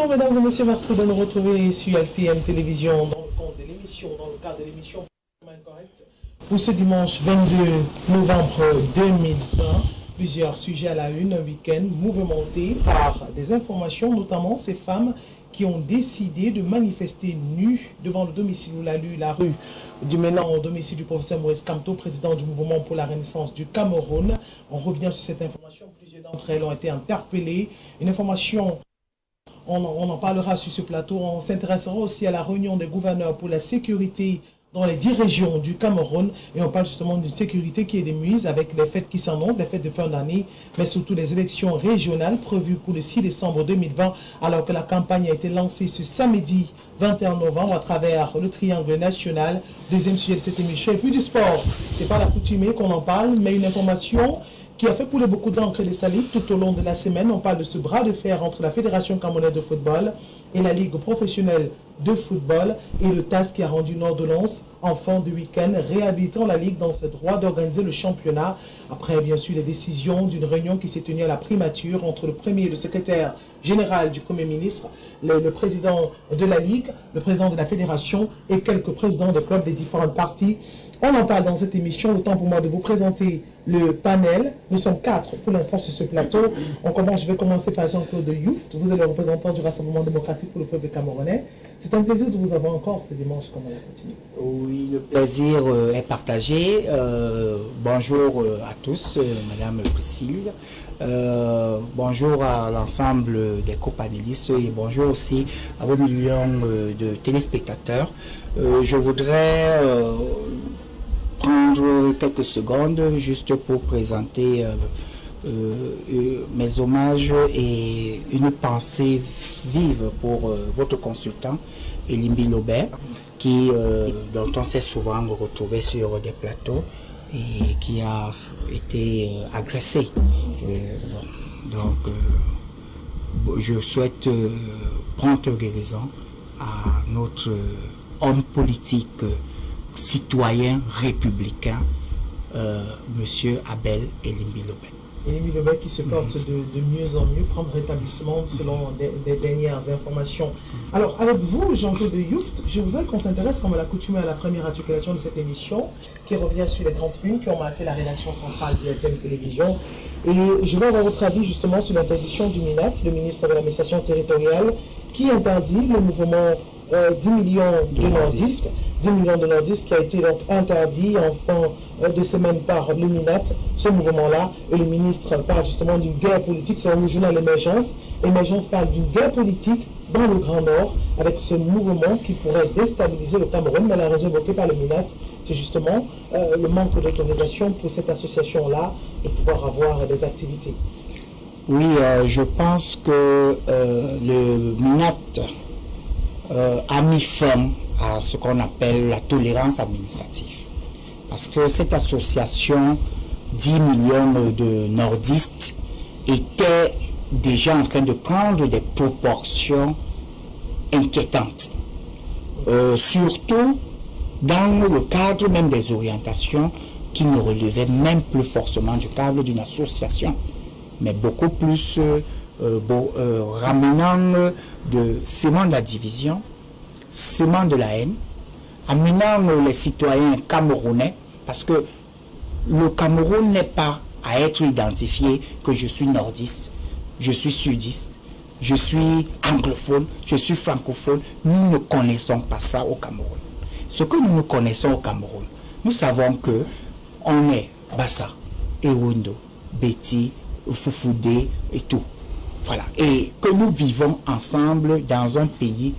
Bonjour mesdames et messieurs, merci de nous retrouver sur LTM Télévision dans le cadre de l'émission Correct pour ce dimanche 22 novembre 2020. Plusieurs sujets à la une, un week-end mouvementé par des informations, notamment ces femmes qui ont décidé de manifester nues devant le domicile ou la rue du maintenant au domicile du professeur Maurice Kamto, président du mouvement pour la renaissance du Cameroun. On revient sur cette information, plusieurs d'entre elles ont été interpellées. Une information, on en parlera sur ce plateau. On s'intéressera aussi à la réunion des gouverneurs pour la sécurité dans les 10 régions du Cameroun, et on parle justement d'une sécurité qui est démise avec les fêtes qui s'annoncent, les fêtes de fin d'année, mais surtout les élections régionales prévues pour le 6 décembre 2020, alors que la campagne a été lancée ce samedi 21 novembre à travers le triangle national. Deuxième sujet de cette émission, et puis du sport. C'est pas l'accoutumée qu'on en parle, mais une information qui a fait couler beaucoup d'encre et de salive tout au long de la semaine. On parle de ce bras de fer entre la Fédération camerounaise de football et la Ligue professionnelle de football et le TAS qui a rendu une ordonnance en fin de week-end réhabilitant la Ligue dans ses droits d'organiser le championnat. Après, bien sûr, les décisions d'une réunion qui s'est tenue à la primature entre le premier et le secrétaire général du Premier ministre, le président de la Ligue, le président de la Fédération et quelques présidents des clubs des différentes parties. On en parle dans cette émission. Le temps pour moi de vous présenter le panel. Nous sommes 4 pour l'instant sur ce plateau. Je vais commencer par Jean-Claude Youft. Vous êtes le représentant du Rassemblement démocratique pour le peuple camerounais. C'est un plaisir de vous avoir encore ce dimanche comme on a continué. Oui, le plaisir est partagé. Bonjour à tous, Madame Priscille. Bonjour à l'ensemble des copanélistes et bonjour aussi à vos millions de téléspectateurs. Je voudrais prendre quelques secondes juste pour présenter mes hommages et une pensée vive pour votre consultant Elimbi Lobert, dont on s'est souvent retrouvé sur des plateaux et qui a été agressé. Je souhaite prompte guérison à notre homme politique, citoyen républicain, Monsieur Abel Elimbi Lobert. Elimbi Lobert qui se porte de mieux en mieux, prendre rétablissement selon des dernières informations. Alors, avec vous, Jean-Claude Youft, je voudrais qu'on s'intéresse, comme à l'accoutumée, à la première articulation de cette émission, qui revient sur les grandes unes qui ont marqué la rédaction centrale de LTM Télévision. Et je vais avoir votre avis justement sur l'interdiction du MINAT, le ministre de l'administration territoriale, qui interdit le mouvement 10 millions de nordistes, 10 millions de nordistes qui a été donc interdit en fin de semaine par le MINAT, ce mouvement-là. Et le ministre parle justement d'une guerre politique selon le journal Émergence. Émergence parle d'une guerre politique dans le Grand Nord avec ce mouvement qui pourrait déstabiliser le Cameroun. Mais la raison évoquée par le MINAT, c'est justement le manque d'autorisation pour cette association-là de pouvoir avoir des activités. Oui, je pense que le MINAT a mis fin à ce qu'on appelle la tolérance administrative. Parce que cette association, 10 millions de nordistes, était déjà en train de prendre des proportions inquiétantes. Surtout dans le cadre même des orientations qui ne relevaient même plus forcément du cadre d'une association, mais beaucoup plus ramenant de séments de la division, séments de la haine, amenant les citoyens camerounais, parce que le Cameroun n'est pas à être identifié que je suis nordiste, je suis sudiste, je suis anglophone, je suis francophone. Nous ne connaissons pas ça au Cameroun. Ce que nous connaissons au Cameroun, nous savons que on est Bassa, Ewondo, Beti, Foufoudé et tout. Voilà. Et que nous vivons ensemble dans un pays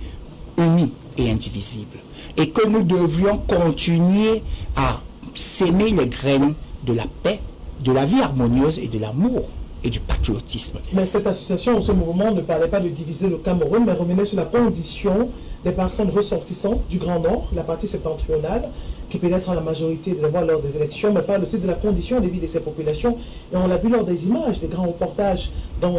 uni et indivisible. Et que nous devrions continuer à s'aimer les graines de la paix, de la vie harmonieuse et de l'amour et du patriotisme. Mais cette association, ce mouvement ne parlait pas de diviser le Cameroun, mais revenait sur la condition des personnes ressortissantes du Grand Nord, la partie septentrionale, qui pénètrent la majorité de la voix lors des élections, mais parle aussi de la condition de vie de ces populations. Et on l'a vu lors des images, des grands reportages dans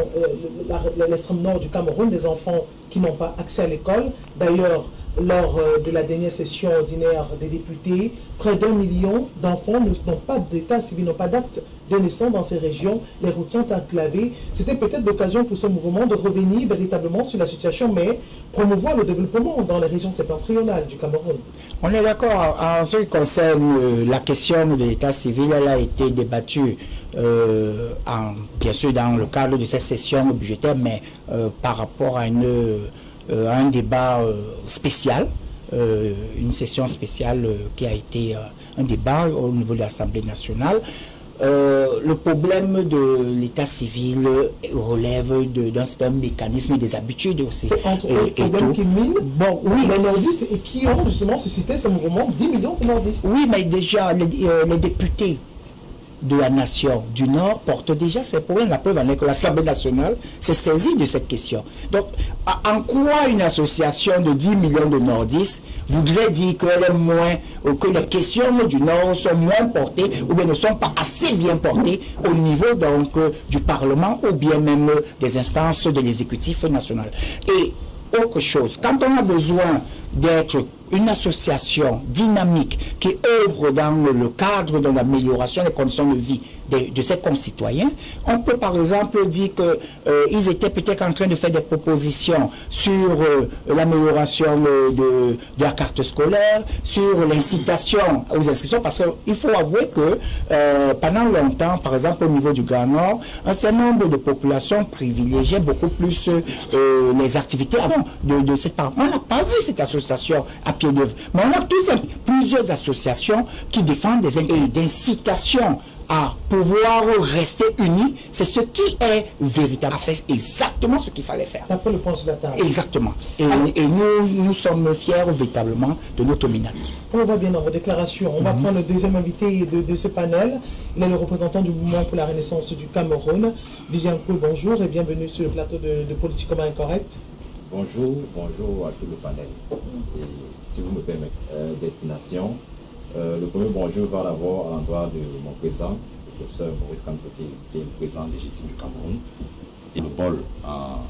l'extrême nord du Cameroun, des enfants qui n'ont pas accès à l'école. D'ailleurs, lors de la dernière session ordinaire des députés, près d'1 million d'enfants n'ont pas d'état civil, n'ont pas d'acte de naissance dans ces régions. Les routes sont enclavées. C'était peut-être l'occasion pour ce mouvement de revenir véritablement sur la situation, mais promouvoir le développement dans les régions septentrionales du Cameroun. On est d'accord. En ce qui concerne la question de l'état civil, elle a été débattue bien sûr dans le cadre de cette session budgétaire, mais par rapport à un débat spécial, une session spéciale qui a été un débat au niveau de l'Assemblée nationale. Le problème de l'état civil relève d'un certain mécanisme et des habitudes aussi. C'est entre autres problèmes qui minent les nordistes et qui ont justement suscité ce mouvement 10 millions de nordistes. Oui, mais déjà, les députés de la nation du Nord portent déjà ces problèmes. La preuve en est que l'Assemblée nationale s'est saisie de cette question. Donc, en quoi une association de 10 millions de nordistes voudrait dire qu'elle est moins, que les questions du Nord sont moins portées ou bien ne sont pas assez bien portées au niveau donc du Parlement ou bien même des instances de l'exécutif national. Et autre chose, quand on a besoin d'être une association dynamique qui œuvre dans le cadre de l'amélioration des conditions de vie de ses concitoyens, on peut par exemple dire qu'ils étaient peut-être en train de faire des propositions sur l'amélioration de la carte scolaire, sur l'incitation aux inscriptions, parce qu'il faut avouer que pendant longtemps, par exemple au niveau du Grand Nord, un certain nombre de populations privilégiaient beaucoup plus les activités de cette part. On n'a pas vu cette association à pied d'œuvre, mais on a plusieurs associations qui défendent des idées d'incitation à pouvoir rester unis. C'est ce qui est véritable, faire exactement ce qu'il fallait faire. Taper le point sur la table. Exactement. Et nous sommes fiers véritablement de notre dominante. On voit bien dans vos déclarations. On va prendre le deuxième invité de ce panel. Il est le représentant du mouvement pour la renaissance du Cameroun. Vivian Coué, bonjour et bienvenue sur le plateau de Politiquement Incorrect. Bonjour à tout le panel. Et si vous me permettez, destination. Le premier bonjour va d'abord à l'endroit de mon président, le professeur Maurice Kamto, qui est le président légitime du Cameroun. Et le Paul, en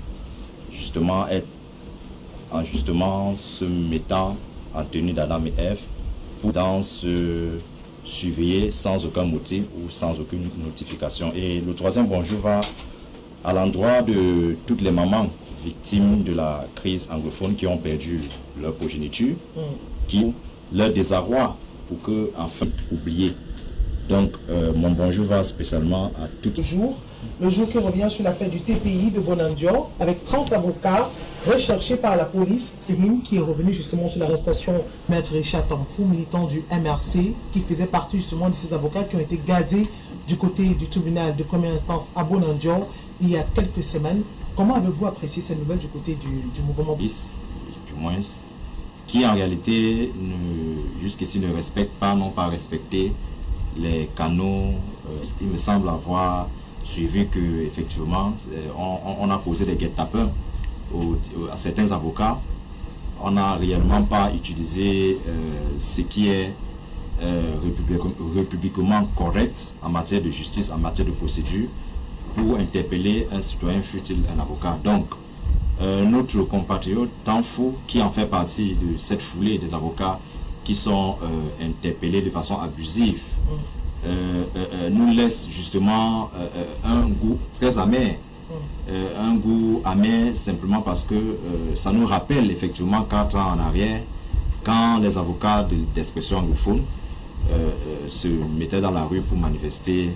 justement se mettant en tenue d'Adam et Ève pour se surveiller sans aucun motif ou sans aucune notification. Et le troisième bonjour va à l'endroit de toutes les mamans victimes de la crise anglophone qui ont perdu leur progéniture, qui leur désarroi pour que, enfin, oublier. Donc, mon bonjour va spécialement à toutes. Le jour qui revient sur l'affaire du TPI de Bonandio, avec 30 avocats recherchés par la police, qui est revenu justement sur l'arrestation de Maître Richard Tamfou, militant du MRC, qui faisait partie justement de ces avocats qui ont été gazés du côté du tribunal de première instance à Bonandio il y a quelques semaines. Comment avez-vous apprécié ces nouvelles du côté du mouvement police, du moins, qui en réalité jusqu'ici ne respectent pas, n'ont pas respecté les canaux. Il me semble avoir suivi que effectivement on a posé des guet-apens à certains avocats. On n'a réellement pas utilisé ce qui est républicalement correct en matière de justice, en matière de procédure, pour interpeller un citoyen, fût-il un avocat. Donc, notre compatriote Tamfou, qui en fait partie de cette foulée des avocats qui sont interpellés de façon abusive, nous laisse justement un goût très amer. Un goût amer simplement parce que ça nous rappelle effectivement 4 ans en arrière, quand les avocats d'expression anglophone se mettaient dans la rue pour manifester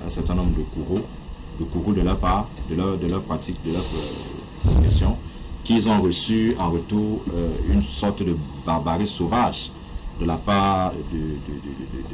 un certain nombre de courroux de leur part, de leur pratique, de leur profession, qu'ils ont reçu en retour une sorte de barbarie sauvage de la part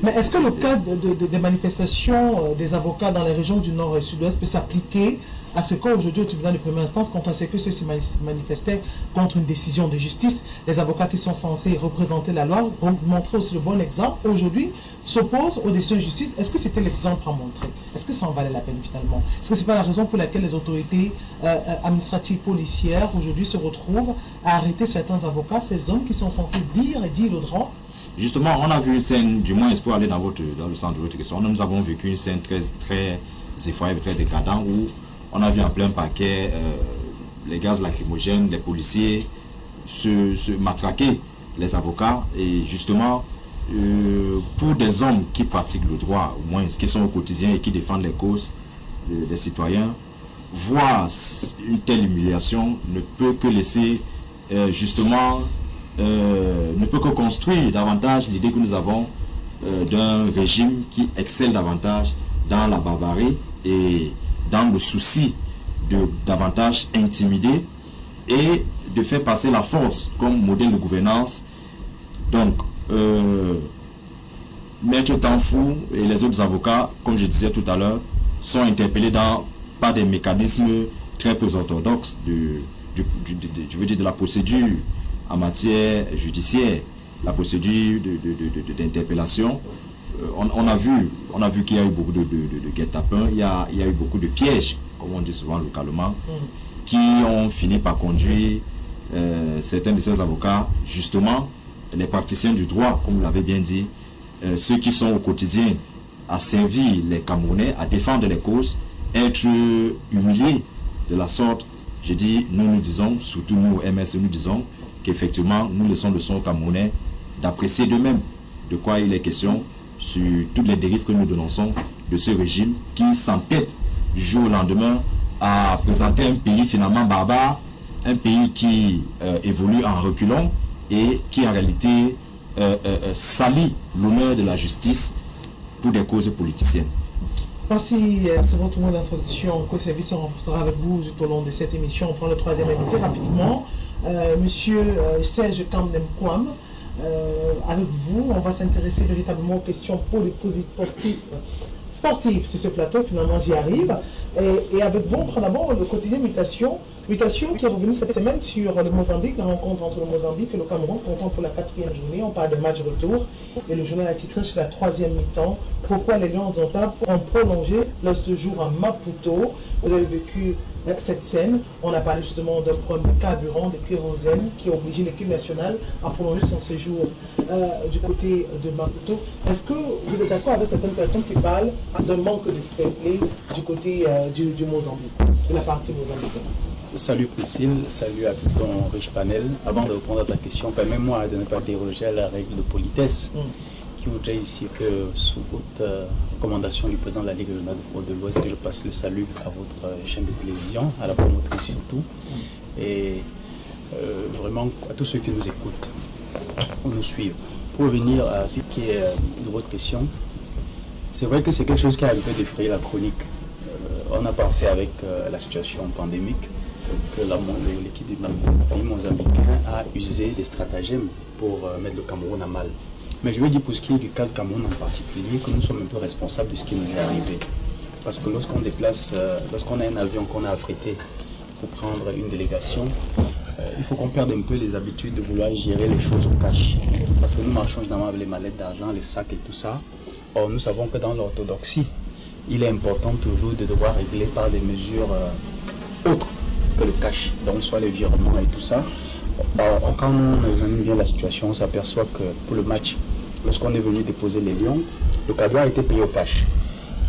Mais est-ce que le cas des manifestations des avocats dans les régions du Nord et Sud-Ouest peut s'appliquer à ce qu'aujourd'hui au tribunal de première instance, quand on sait que ceux se manifestaient contre une décision de justice, les avocats qui sont censés représenter la loi, montrer aussi le bon exemple, aujourd'hui s'opposent aux décisions de justice. Est-ce que c'était l'exemple à montrer? Est-ce que ça en valait la peine finalement? Est-ce que c'est pas la raison pour laquelle les autorités administratives policières aujourd'hui se retrouvent à arrêter certains avocats, ces hommes qui sont censés dire le droit? Justement, on a vu une scène, du moins pour aller dans le centre de votre question, nous avons vécu une scène très effroyable, très dégradante, où on a vu en plein paquet les gaz lacrymogènes, les policiers se matraquer les avocats. Et justement, pour des hommes qui pratiquent le droit, au moins qui sont au quotidien et qui défendent les causes des citoyens, voir une telle humiliation ne peut que laisser ne peut que construire davantage l'idée que nous avons d'un régime qui excelle davantage dans la barbarie et dans le souci de davantage intimider et de faire passer la force comme modèle de gouvernance. Donc, Maître Tanfou et les autres avocats, comme je disais tout à l'heure, sont interpellés par des mécanismes très peu orthodoxes je veux dire de la procédure en matière judiciaire, la procédure d'interpellation. On a vu qu'il y a eu beaucoup de guet-apens, il y a eu beaucoup de pièges, comme on dit souvent localement, qui ont fini par conduire certains de ces avocats, justement, les praticiens du droit, comme vous l'avez bien dit, ceux qui sont au quotidien à servir les Camerounais, à défendre les causes, être humiliés de la sorte. Je dis, nous disons, surtout nous, MS, nous disons qu'effectivement, nous laissons le son aux Camerounais d'apprécier d'eux-mêmes de quoi il est question sur toutes les dérives que nous dénonçons de ce régime qui s'entête du jour au lendemain à présenter un pays finalement barbare, un pays qui évolue en reculant et qui en réalité salit l'honneur de la justice pour des causes politiciennes. Merci, c'est votre mot d'introduction. Co-service, on renforcera avec vous tout au long de cette émission. On prend le troisième invité rapidement. Monsieur Serge Kamdem-Kwam, avec vous, on va s'intéresser véritablement aux questions sportives sur ce plateau. Finalement, j'y arrive. Et avec vous, on prend d'abord le quotidien Mutation qui est revenu cette semaine sur le Mozambique, la rencontre entre le Mozambique et le Cameroun, comptant pour la 4e journée. On parle de match retour et le journal a titré sur la 3e mi-temps. Pourquoi les Lions ont prolongé leur séjour à Maputo? Vous avez vécu cette scène. On a parlé justement d'un problème de carburant, de kérosène qui a obligé l'équipe nationale à prolonger son séjour du côté de Maputo. Est-ce que vous êtes d'accord avec certaines personnes qui parlent d'un manque de fair play du côté du Mozambique, de la partie mozambicaine? Salut Priscille, salut à tout ton riche panel. Avant de répondre à ta question, permets-moi de ne pas déroger à la règle de politesse qui voudrait ici que, sous haute recommandation du président de la Ligue régionale de football de l'Ouest, que je passe le salut à votre chaîne de télévision, à la promotrice surtout, et vraiment à tous ceux qui nous écoutent ou nous suivent. Pour revenir à ce qui est de votre question, c'est vrai que c'est quelque chose qui a un peu défrayé la chronique. On a pensé avec la situation pandémique que l'équipe du pays mozambicain a usé des stratagèmes pour mettre le Cameroun à mal. Mais je veux dire pour ce qui est du cas du Cameroun en particulier, que nous sommes un peu responsables de ce qui nous est arrivé. Parce que lorsqu'on a un avion qu'on a affrété pour prendre une délégation, il faut qu'on perde un peu les habitudes de vouloir gérer les choses au cash. Parce que nous marchons généralement avec les mallettes d'argent, les sacs et tout ça. Or, nous savons que dans l'orthodoxie, il est important toujours de devoir régler par des mesures autres que le cash, donc soit les virements et tout ça. Quand on examine bien la situation, on s'aperçoit que pour le match, lorsqu'on est venu déposer les Lions, le cadeau a été payé au cash.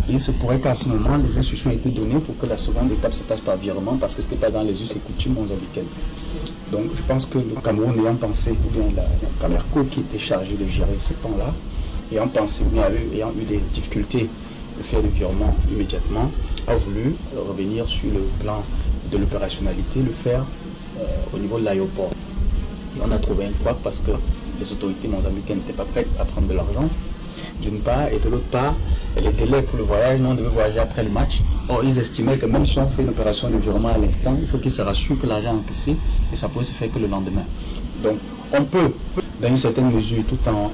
Et il se pourrait qu'à ce moment, les instructions aient été données pour que la seconde étape se passe par virement, parce que ce n'était pas dans les us et coutumes mozambicaines. Donc je pense que le Cameroun ayant pensé, ou bien la Camerco qui était chargée de gérer ce pan-là, ayant pensé, ou bien ayant eu des difficultés de faire le virement immédiatement, a voulu revenir sur le plan de l'opérationnalité, le faire au niveau de l'aéroport. Et on a trouvé un couac parce que les autorités mozambicaines n'étaient pas prêtes à prendre de l'argent, d'une part, et de l'autre part, les délais pour le voyage, nous on devait voyager après le match. Or, ils estimaient que même si on fait une opération de virement à l'instant, il faut qu'ils se rassurent que l'argent est encaissé et ça pourrait se faire que le lendemain. Donc, on peut, dans une certaine mesure, tout en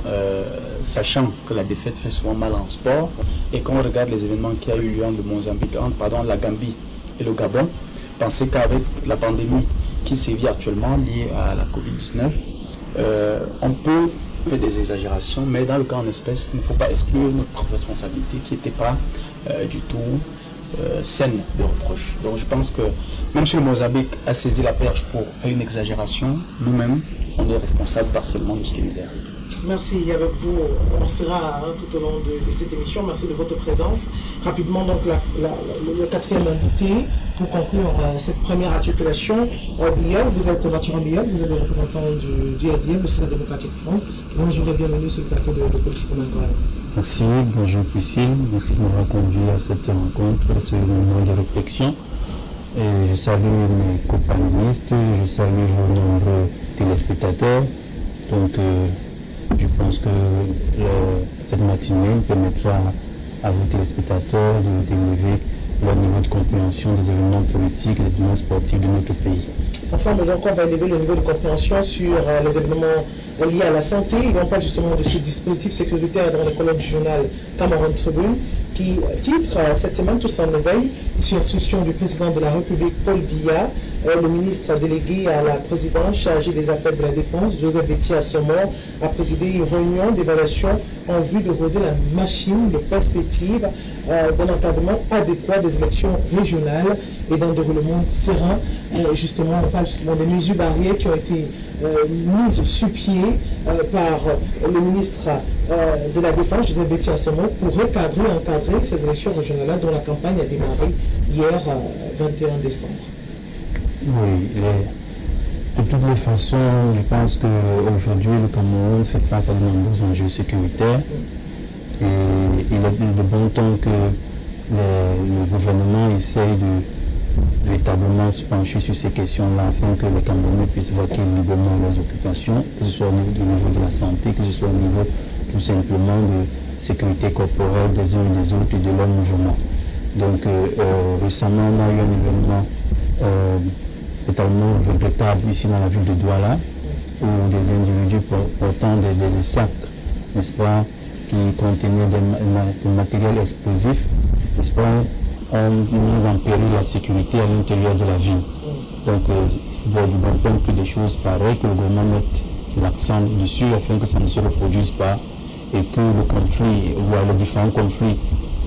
sachant que la défaite fait souvent mal en sport, et quand on regarde les événements qui a eu lieu entre la Gambie et le Gabon. Pensez qu'avec la pandémie qui sévit actuellement liée à la Covid-19, on peut faire des exagérations, mais dans le cas en espèce, il ne faut pas exclure notre responsabilité qui n'était pas du tout saine de reproche. Donc je pense que même si le Mozambique a saisi la perche pour faire une exagération, nous-mêmes, on est responsable partiellement de ce qui nous arrive. Merci. Avec vous, on sera tout au long de cette émission. Merci de votre présence. Rapidement, donc, le quatrième invité pour conclure cette première articulation. Biel, vous êtes Mathieu Biel, vous êtes le représentant du SDF, le Social Democratic Front. Bonjour et bienvenue sur le plateau de Politiquement Correct. Merci, bonjour Priscille, merci de m'avoir conduit à cette rencontre, à ce moment de réflexion. Et je salue mes companélistes, je salue vos nombreux téléspectateurs. Donc, je pense que cette matinée permettra à vos téléspectateurs d'élever leur niveau de compréhension des événements politiques et des événements sportifs de notre pays. Ensemble, donc, on va élever le niveau de compréhension sur les événements liés à la santé. Et on parle justement de ce dispositif sécuritaire dans les colonnes du journal Cameroun Tribune qui titre cette semaine Tous en éveil, sur instruction du président de la République Paul Biya, le ministre délégué à la présidence chargé des affaires de la défense, Joseph Betty Assomor, a présidé une réunion d'évaluation en vue de roder la machine de perspective d'un encadrement adéquat des élections régionales et d'un déroulement serein. Justement, on parle justement des mesures barrières qui ont été mises sur pied par le ministre de la Défense, Joseph Betty Assomor, pour encadrer ces élections régionales dont la campagne a démarré hier, 21 décembre. Oui, de toutes les façons, je pense qu'aujourd'hui, le Cameroun fait face à de nombreux enjeux sécuritaires. Et il est de bon temps que le gouvernement essaye véritablement se pencher sur ces questions-là afin que les Camerounais puissent vaquer librement leurs occupations, que ce soit au niveau de la santé, que ce soit au niveau tout simplement de sécurité corporelle des uns et des autres et de leur mouvement. Donc récemment, on a eu un événement totalement regrettable ici dans la ville de Douala, où des individus portant des sacs, n'est-ce pas, qui contenaient des matériels explosifs, n'est-ce pas, ont mis en péril la sécurité à l'intérieur de la ville. Donc, il doit du bon temps que des choses pareilles, que le gouvernement mette l'accent dessus afin que ça ne se reproduise pas et que le conflit, ou les différents conflits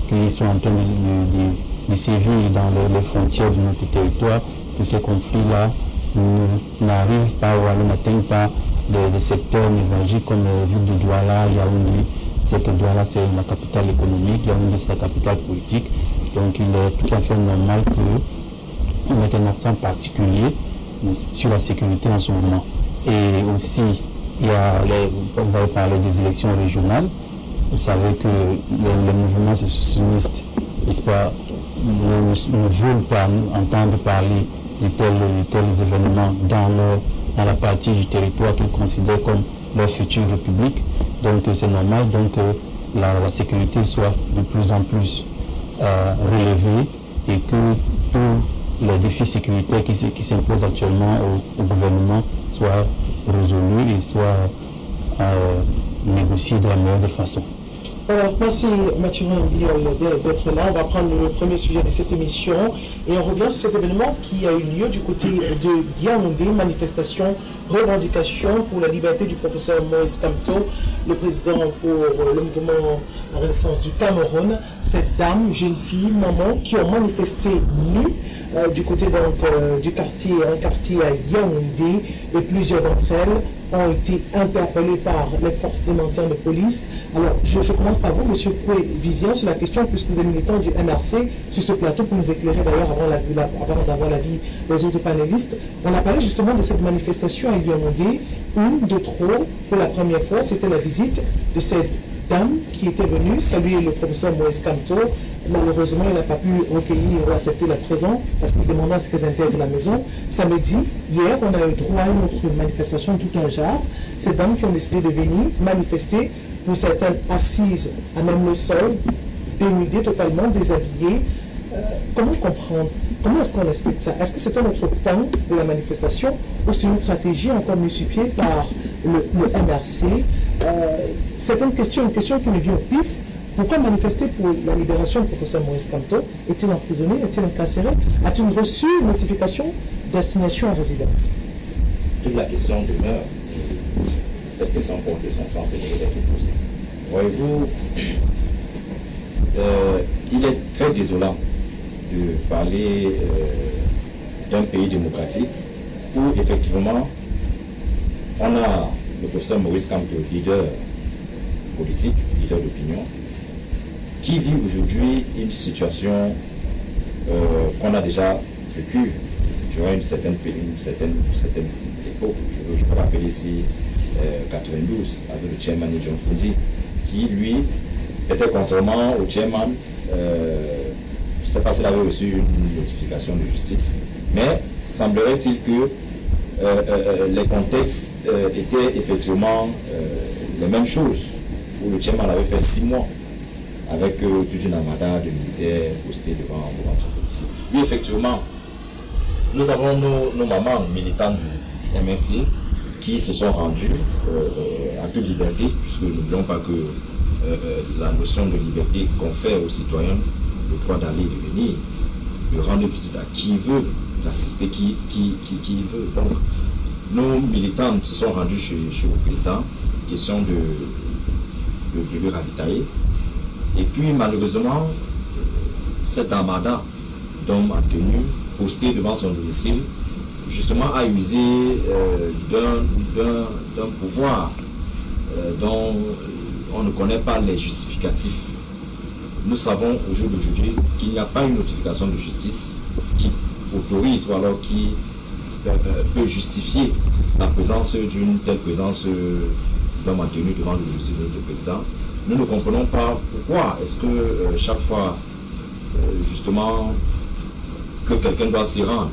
qui sont en train de sévir dans les frontières de notre territoire, que ces conflits-là n'arrivent pas ou n'atteignent pas des secteurs névralgiques comme la ville de Douala, Yaoundé. C'est que Douala, c'est la capitale économique, Yaoundé, c'est la capitale politique. Donc il est tout à fait normal qu'on mette un accent particulier sur la sécurité en ce moment. Et aussi, vous avez parlé des élections régionales. Vous savez que les mouvements sécessionnistes, n'est-ce pas, ne veulent pas entendre parler de tels événements dans la partie du territoire qu'ils considèrent comme leur future république. Donc c'est normal que la sécurité soit de plus en plus relevée et que tous les défis sécuritaires qui s'imposent actuellement au gouvernement soient résolus et soient négociés de la meilleure des façons. Alors, merci Mathieu d'être là. On va prendre le premier sujet de cette émission et on revient sur cet événement qui a eu lieu du côté de Yaoundé, manifestation, revendication pour la liberté du professeur Moïse Kamto, le président pour le mouvement La Renaissance du Cameroun. Cette dame, jeune fille, maman, qui ont manifesté nues du côté donc, du quartier, un quartier à Yaoundé, et plusieurs d'entre elles ont été interpellées par les forces de maintien de police. Alors, je commence par vous, M. Koué Vivien, sur la question, puisque vous êtes militant du MRC, sur ce plateau, pour nous éclairer d'ailleurs avant d'avoir l'avis des autres panélistes. On a parlé justement de cette manifestation à Yaoundé, une de trop, pour la première fois, c'était la visite de cette dame qui était venue saluer le professeur Moïse Kamto. Malheureusement, il n'a pas pu recueillir ou accepter la présence parce qu'il demandait à ce qu'elles intègrent la maison. Samedi, hier, on a eu droit à une autre manifestation de tout un genre. Ces dames qui ont décidé de venir manifester, pour certaines assises à même le sol, dénudées, totalement déshabillées. Comment comprendre? Comment est-ce qu'on explique ça? Est-ce que c'est un autre pan de la manifestation ou c'est une stratégie encore mise sur pied par le MRC? C'est une question qui me vient au pif. Pourquoi manifester pour la libération du professeur Maurice Kamto? Est-il emprisonné? Est-il incarcéré? A-t-il reçu une notification d'assignation à résidence? Toute la question demeure. Cette question porte de son sens et mérite d'être posée. Voyez-vous, il est très désolant de parler d'un pays démocratique où effectivement on a le professeur Maurice Kamto, leader politique, leader d'opinion, qui vit aujourd'hui une situation qu'on a déjà vécue durant une certaine époque. Je peux rappeler ici 92 avec le chairman John Fundi, qui lui était contrairement au chairman, je ne sais pas s'il avait reçu une notification de justice, mais semblerait-il que les contextes étaient effectivement les mêmes choses, où le chairman avait fait 6 mois avec toute une armada de militaires postés devant son domicile. Oui, effectivement, nous avons nos mamans militantes du MRC qui se sont rendues à toute liberté, puisque n'oublions pas que la notion de liberté confère aux citoyens le droit d'aller et de venir, de rendre visite à qui veut, d'assister qui veut. Donc, nos militantes se sont rendues chez le président, question de le ravitailler. Et puis, malheureusement, cette armada d'hommes en tenue, postés devant son domicile, justement a usé d'un pouvoir dont on ne connaît pas les justificatifs. Nous savons au jour d'aujourd'hui qu'il n'y a pas une notification de justice qui autorise ou alors qui peut justifier la présence d'une telle présence d'hommes en tenue devant le domicile de notre président. Nous ne comprenons pas pourquoi est-ce que chaque fois justement que quelqu'un doit s'y rendre,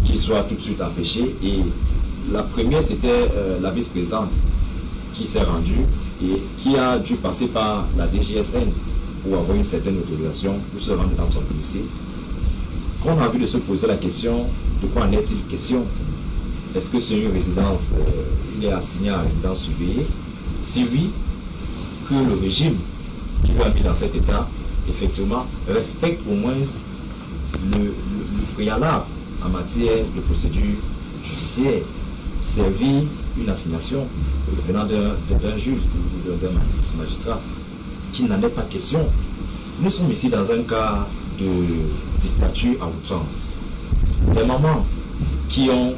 qu'il soit tout de suite empêché. Et la première, c'était la vice-présidente qui s'est rendue et qui a dû passer par la DGSN pour avoir une certaine autorisation pour se rendre dans son domicile. Qu'on a vu de se poser la question, de quoi en est-il question? Est-ce que c'est une résidence, il est assigné à résidence surveillée? Si oui, que le régime qui lui a mis dans cet état, effectivement, respecte au moins le préalable en matière de procédure judiciaire, servir une assignation venant d'un juge ou d'un magistrat, qu'il n'en est pas question. Nous sommes ici dans un cas de dictature à outrance. Des mamans qui ont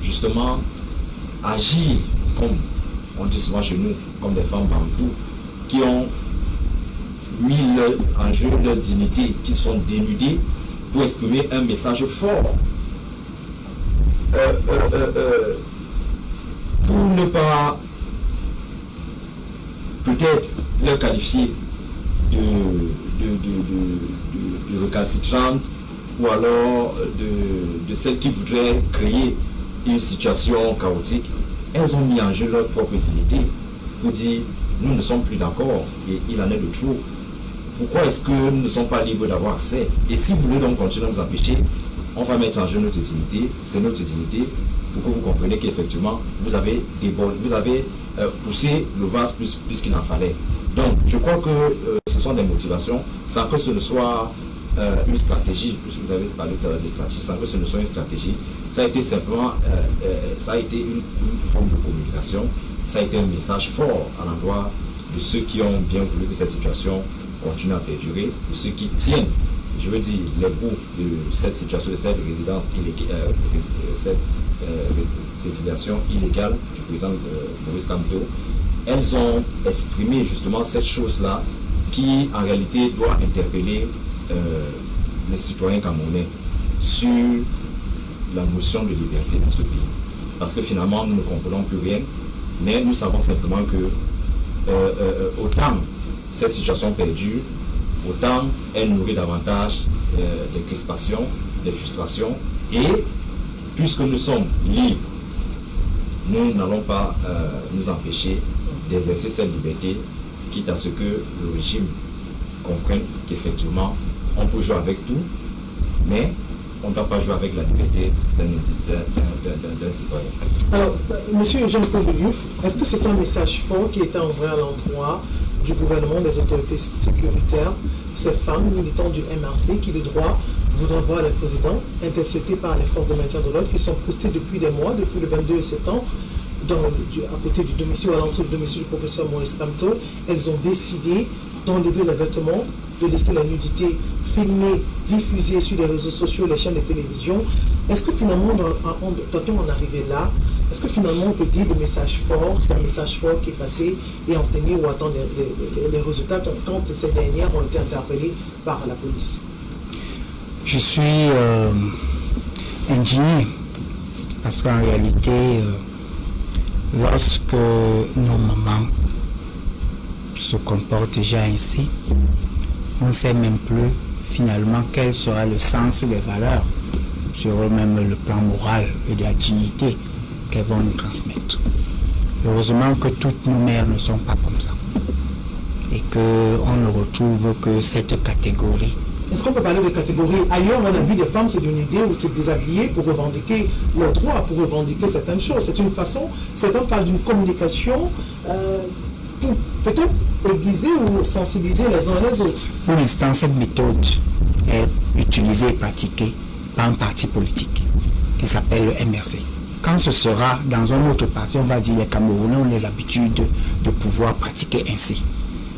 justement agi comme on dit souvent chez nous, comme des femmes bantoues, qui ont mis en jeu leur dignité, qui sont dénudées pour exprimer un message fort. Pour ne pas peut-être leur qualifier de recalcitrante ou alors de celles qui voudraient créer une situation chaotique, elles ont mis en jeu leur propre dignité pour dire nous ne sommes plus d'accord et il en est de trop. Pourquoi est-ce que nous ne sommes pas libres d'avoir accès? Et si vous voulez donc continuer à nous empêcher, on va mettre en jeu notre dignité, c'est notre dignité, pour que vous compreniez qu'effectivement vous avez poussé le vase plus qu'il en fallait. Donc je crois que ce sont des motivations, sans que ce ne soit une stratégie, puisque vous avez parlé tout à l'heure de stratégie, sans que ce ne soit une stratégie, ça a été simplement ça a été une forme de communication, ça a été un message fort à l'endroit de ceux qui ont bien voulu que cette situation continue à perdurer, de ceux qui tiennent, je veux dire, les bouts de cette situation, de cette résidence résiliation illégale du président Maurice Kamto. Elles ont exprimé justement cette chose-là qui en réalité doit interpeller les citoyens camerounais sur la notion de liberté dans ce pays. Parce que finalement nous ne comprenons plus rien, mais nous savons simplement que autant cette situation perdure, autant elle nourrit davantage des crispations, des frustrations, et puisque nous sommes libres, nous n'allons pas nous empêcher d'exercer cette liberté, quitte à ce que le régime comprenne qu'effectivement on peut jouer avec tout, mais on ne doit pas jouer avec la liberté d'un citoyen. Alors, Monsieur Jean-Paul Diouf, est-ce que c'est un message fort qui est envoyé à l'endroit du gouvernement, des autorités sécuritaires, ces femmes militantes du MRC qui de droit voudraient voir les présidents interceptés par les forces de maintien de l'ordre qui sont postées depuis des mois, depuis le 22 septembre, à côté du domicile, à l'entrée du domicile du professeur Maurice Kamto. Elles ont décidé d'enlever les vêtements, de laisser la nudité filmée, diffusée sur les réseaux sociaux, les chaînes de télévision. Est-ce que finalement, doit-on en arriver là? Est-ce que finalement on peut dire le message fort, c'est un message fort qui est passé et en tenir ou attendre les résultats quand ces dernières ont été interpellées par la police? Je suis indigné parce qu'en réalité, lorsque nos mamans se comportent déjà ainsi, on ne sait même plus finalement quel sera le sens des valeurs sur même le plan moral et de la dignité qu'elles vont nous transmettre. Heureusement que toutes nos mères ne sont pas comme ça et qu'on ne retrouve que cette catégorie. Est-ce qu'on peut parler de catégorie? Ailleurs, on a vu des femmes se dénuder ou se déshabiller pour revendiquer leurs droits, pour revendiquer certaines choses. C'est une façon, certains parlent d'une communication pour peut-être aiguiser ou sensibiliser les uns les autres. Pour l'instant, cette méthode est utilisée et pratiquée par un parti politique qui s'appelle le MRC. Quand ce sera dans un autre parti, on va dire les Camerounais ont les habitudes de pouvoir pratiquer ainsi.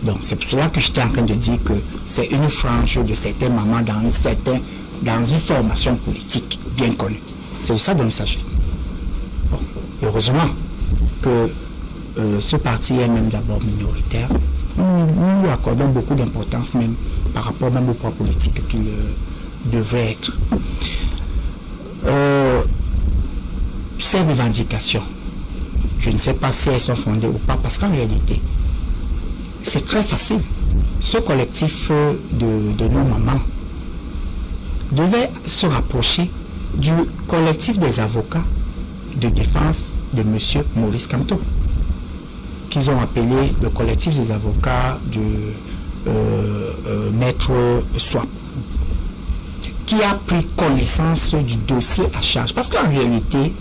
Donc c'est pour cela que j'étais en train de dire que c'est une frange de certaines mamans dans une formation politique bien connue. C'est de ça dont il s'agit. Bon, heureusement que ce parti est même d'abord minoritaire. Nous lui accordons beaucoup d'importance même par rapport même au poids politique qu'il devrait être. Ces revendications, je ne sais pas si elles sont fondées ou pas, parce qu'en réalité, c'est très facile. Ce collectif de nos mamans devait se rapprocher du collectif des avocats de défense de M. Maurice Kamto, qu'ils ont appelé le collectif des avocats de Maître Swap, qui a pris connaissance du dossier à charge. Parce qu'en réalité,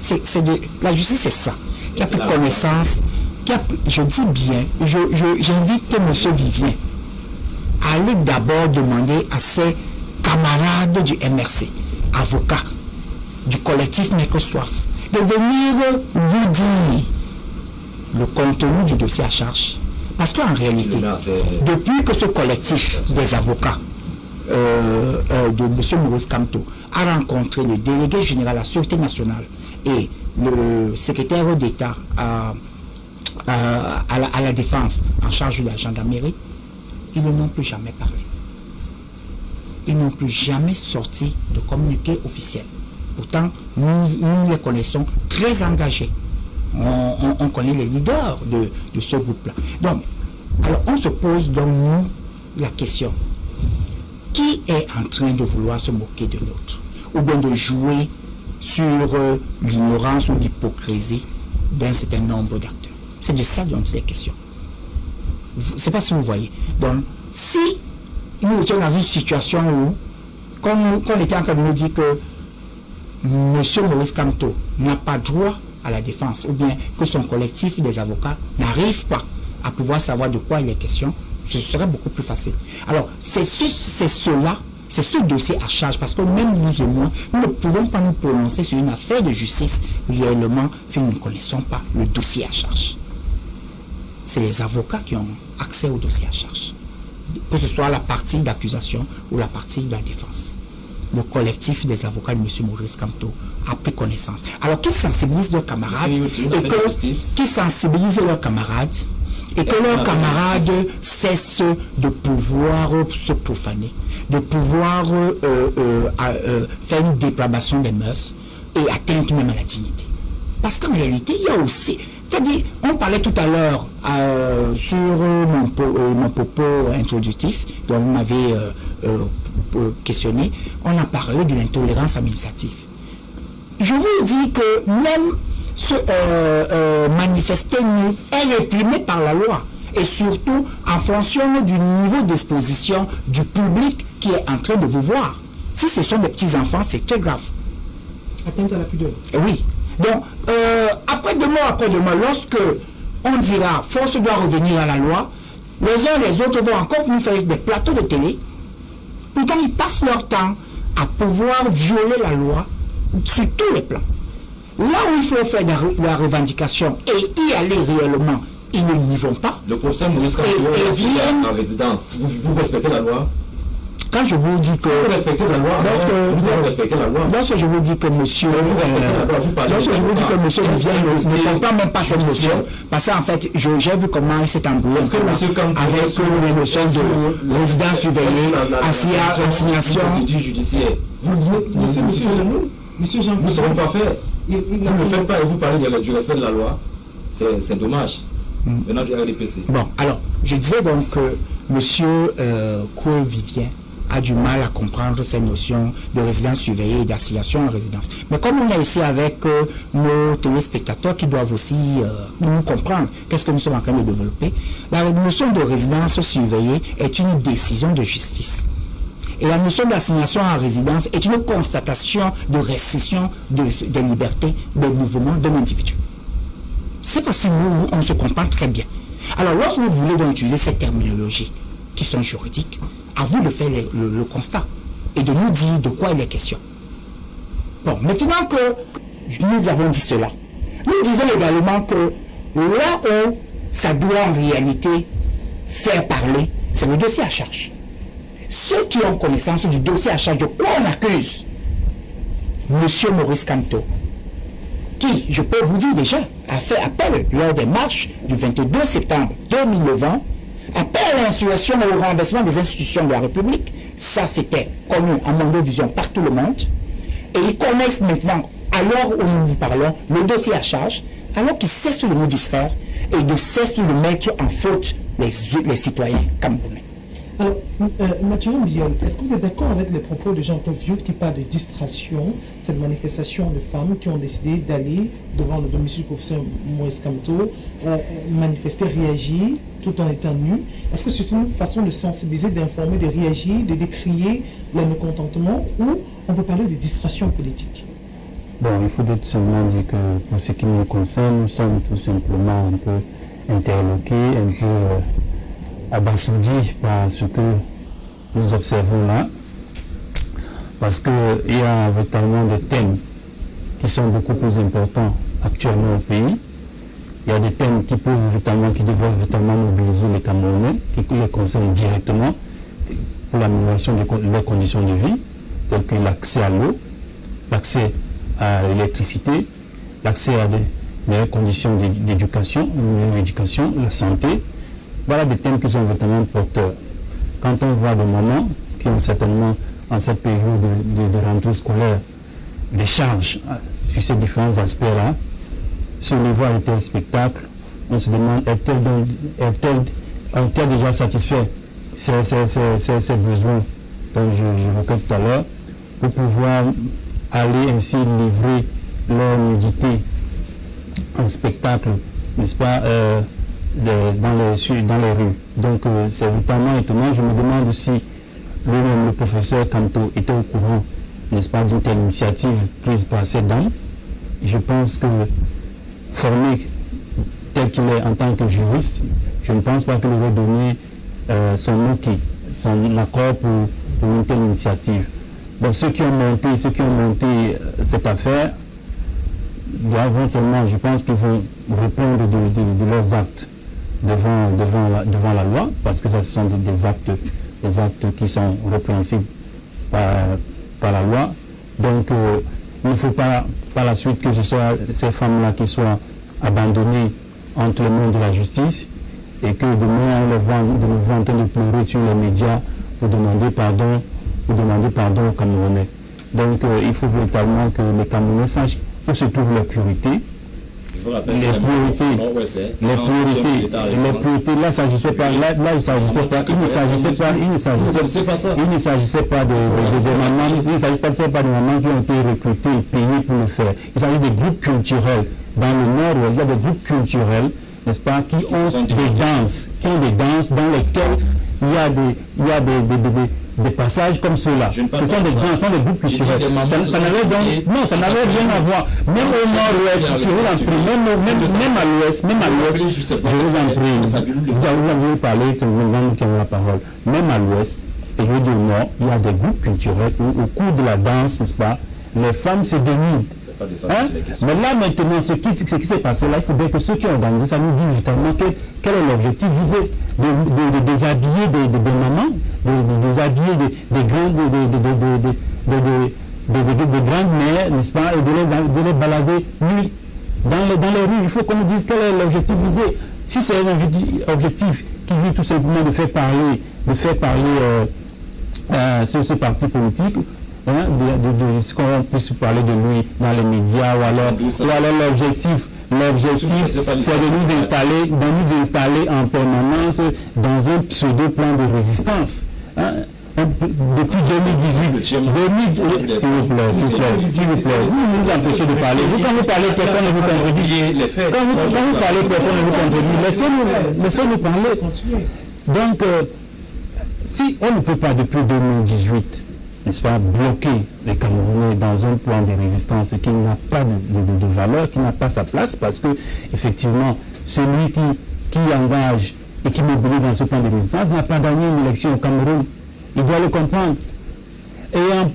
la justice, c'est ça, qui a pris connaissance. Je dis bien, j'invite M. Vivien à aller d'abord demander à ses camarades du MRC, avocats du collectif Microsoft, de venir vous dire le contenu du dossier à charge. Parce qu'en réalité, depuis que ce collectif des avocats de M. Maurice Kamto a rencontré le délégué général à la Sûreté nationale et le secrétaire d'État à la défense en charge de la gendarmerie, ils n'ont plus jamais parlé. Ils n'ont plus jamais sorti de communiqué officiel. Pourtant, nous les connaissons très engagés. On connaît les leaders de ce groupe-là. Donc, alors on se pose donc nous la question. Qui est en train de vouloir se moquer de l'autre? Ou bien de jouer sur l'ignorance ou l'hypocrisie d'un certain nombre d'acteurs? C'est de ça dont il est question. Je ne sais pas si vous voyez. Donc, si nous étions dans une situation où, qu'on était en train de nous dire que M. Maurice Kamto n'a pas droit à la défense, ou bien que son collectif des avocats n'arrive pas à pouvoir savoir de quoi il est question, ce serait beaucoup plus facile. Alors, c'est ce dossier à charge, parce que même vous et moi, nous ne pouvons pas nous prononcer sur une affaire de justice réellement si nous ne connaissons pas le dossier à charge. C'est les avocats qui ont accès au dossier à charge, que ce soit la partie d'accusation ou la partie de la défense. Le collectif des avocats de M. Maurice Kamto a pris connaissance. Alors qu'ils sensibilisent leurs camarades et que leurs camarades cessent de pouvoir se profaner, de pouvoir faire une dépravation des mœurs et atteindre même à la dignité. Parce qu'en réalité, il y a aussi... C'est-à-dire, on parlait tout à l'heure sur mon propos introductif, dont vous m'avez questionné, on a parlé de l'intolérance administrative. Je vous dis que même ce manifester est réprimé par la loi, et surtout en fonction du niveau d'exposition du public qui est en train de vous voir. Si ce sont des petits-enfants, c'est très grave. Atteinte à la pudeur. Oui. Donc, après demain, lorsque on dira force doit revenir à la loi, Les uns et les autres vont encore venir faire des plateaux de télé. Pourtant, ils passent leur temps à pouvoir violer la loi sur tous les plans. Là où il faut faire la revendication et y aller réellement, ils n'y vont pas. Le professeur Maurice Kamto est en résidence. Vous respectez la loi? Quand je vous dis que... Si vous respectez la loi, vous respectez la loi. Lorsque je vous dis que monsieur... lorsque je vous dis que monsieur Vivien ne comprend même pas cette notion, parce qu'en fait, j'ai vu comment il s'est embrouillé avec les notions de résidence surveillée, assignation... Monsieur Jean, nous ne serons pas faits. Vous ne le faites pas et vous parlez du respect de la loi. C'est dommage. Maintenant, du RDPC. Bon, alors, je disais donc que monsieur Koué Vivien a du mal à comprendre ces notions de résidence surveillée et d'assignation en résidence. Mais comme on est ici avec nos téléspectateurs qui doivent aussi nous comprendre qu'est-ce que nous sommes en train de développer, la notion de résidence surveillée est une décision de justice. Et la notion d'assignation en résidence est une constatation de restriction des libertés, des mouvements de l'individu. C'est parce qu'on se comprend très bien. Alors, lorsque vous voulez donc utiliser ces terminologies qui sont juridiques, à vous de faire le constat et de nous dire de quoi il est question. Bon, maintenant que nous avons dit cela, nous disons également que là où ça doit en réalité faire parler, c'est le dossier à charge. Ceux qui ont connaissance du dossier à charge, de quoi on accuse monsieur Maurice Kamto, qui, je peux vous dire déjà, a fait appel lors des marches du 22 septembre 2020, appel à l'insurrection et au renversement des institutions de la République. Ça, c'était connu à Mondovision par tout le monde. Et ils connaissent maintenant, à l'heure où nous vous parlons, le dossier à charge, alors qu'ils cessent de nous distraire et de cessent de mettre en faute les citoyens camerounais. Alors, Mathieu Mbiol, est-ce que vous êtes d'accord avec les propos de Jean-Claude Vieux qui parle de distraction, cette manifestation de femmes qui ont décidé d'aller devant le domicile du professeur Maurice Kamto, manifester, réagir, tout en étant nus? Est-ce que c'est une façon de sensibiliser, d'informer, de réagir, de décrier le mécontentement, ou on peut parler de distraction politique? Bon, il faut tout simplement dire que pour ce qui nous concerne, nous sommes tout simplement un peu interloqués, un peu abasourdis par ce que nous observons là, parce qu'il y a véritablement des thèmes qui sont beaucoup plus importants actuellement au pays. Il y a des thèmes qui peuvent véritablement, qui devraient véritablement mobiliser les Camerounais, qui les concernent directement pour l'amélioration de leurs conditions de vie, telles que l'accès à l'eau, l'accès à l'électricité, l'accès à des meilleures conditions d'éducation, une meilleure éducation, la santé. Voilà des thèmes qui sont véritablement porteurs. Quand on voit des mamans qui ont certainement, en cette période de rentrée scolaire, des charges sur ces différents aspects-là, se les voir à tel spectacle, on se demande, ont-elles déjà satisfait ces besoins dont j'évoquais tout à l'heure, pour pouvoir aller ainsi livrer leur nudité en spectacle, n'est-ce pas, dans les rues. Donc c'est vraiment étonnant. Je me demande si lui-même, le professeur Kamto, était au courant, n'est-ce pas, d'une telle initiative prise par ces dames. Je pense que formé tel qu'il est en tant que juriste, je ne pense pas qu'il aurait donné son accord pour une telle initiative. Donc ceux qui ont monté cette affaire doivent seulement, je pense qu'ils vont répondre de leurs actes devant la loi, parce que ce sont des actes qui sont répréhensibles par la loi. Donc il ne faut pas par la suite que ce soit ces femmes-là qui soient abandonnées entre les mains de la justice et que demain on les voit en train de pleurer sur les médias pour demander pardon aux Camerounais. Donc il faut véritablement que les Camerounais sachent où se trouvent leurs priorités. Les priorités, là, il ne s'agissait pas de mamans qui ont été recrutés et payés pour le faire. Il s'agit des groupes culturels. Dans le Nord, il y a des groupes culturels n'est-ce pas, qui ont des danses dans lesquelles il y a des passages comme ceux-là. Ce sont des groupes culturels. Ça n'avait rien à voir. Même au nord-ouest, je vous en prie, même à l'ouest, je vous en prie, vous avez parlé, c'est vous qui avez la parole. Même à l'ouest, et je veux dire au nord, il y a des groupes culturels où au cours de la danse, n'est-ce pas, les femmes se dénudent. Mais là maintenant, ce qui s'est passé là, il faudrait que ceux qui ont organisé ça nous disent justement quel est l'objectif visé, de déshabiller des mamans, de déshabiller des grandes mères, n'est-ce pas, et de les balader nues dans les rues. Il faut qu'on nous dise quel est l'objectif visé. Si c'est un objectif qui vise tout simplement de faire parler ce parti politique, de ce qu'on puisse parler de lui dans les médias, ou alors l'objectif c'est de nous installer en permanence dans un pseudo-plan de résistance. Depuis 2018, s'il vous plaît, vous nous empêchez de parler. Quand vous parlez, personne ne vous contredit. Quand vous parlez, personne ne vous contredit. Laissez-nous parler. Donc, si on ne peut pas depuis 2018, n'est-ce pas, bloquer les Camerounais dans un plan de résistance qui n'a pas de valeur, qui n'a pas sa place, parce que effectivement, celui qui engage et qui mobilise dans ce plan de résistance n'a pas gagné une élection au Cameroun. Il doit le comprendre. Et en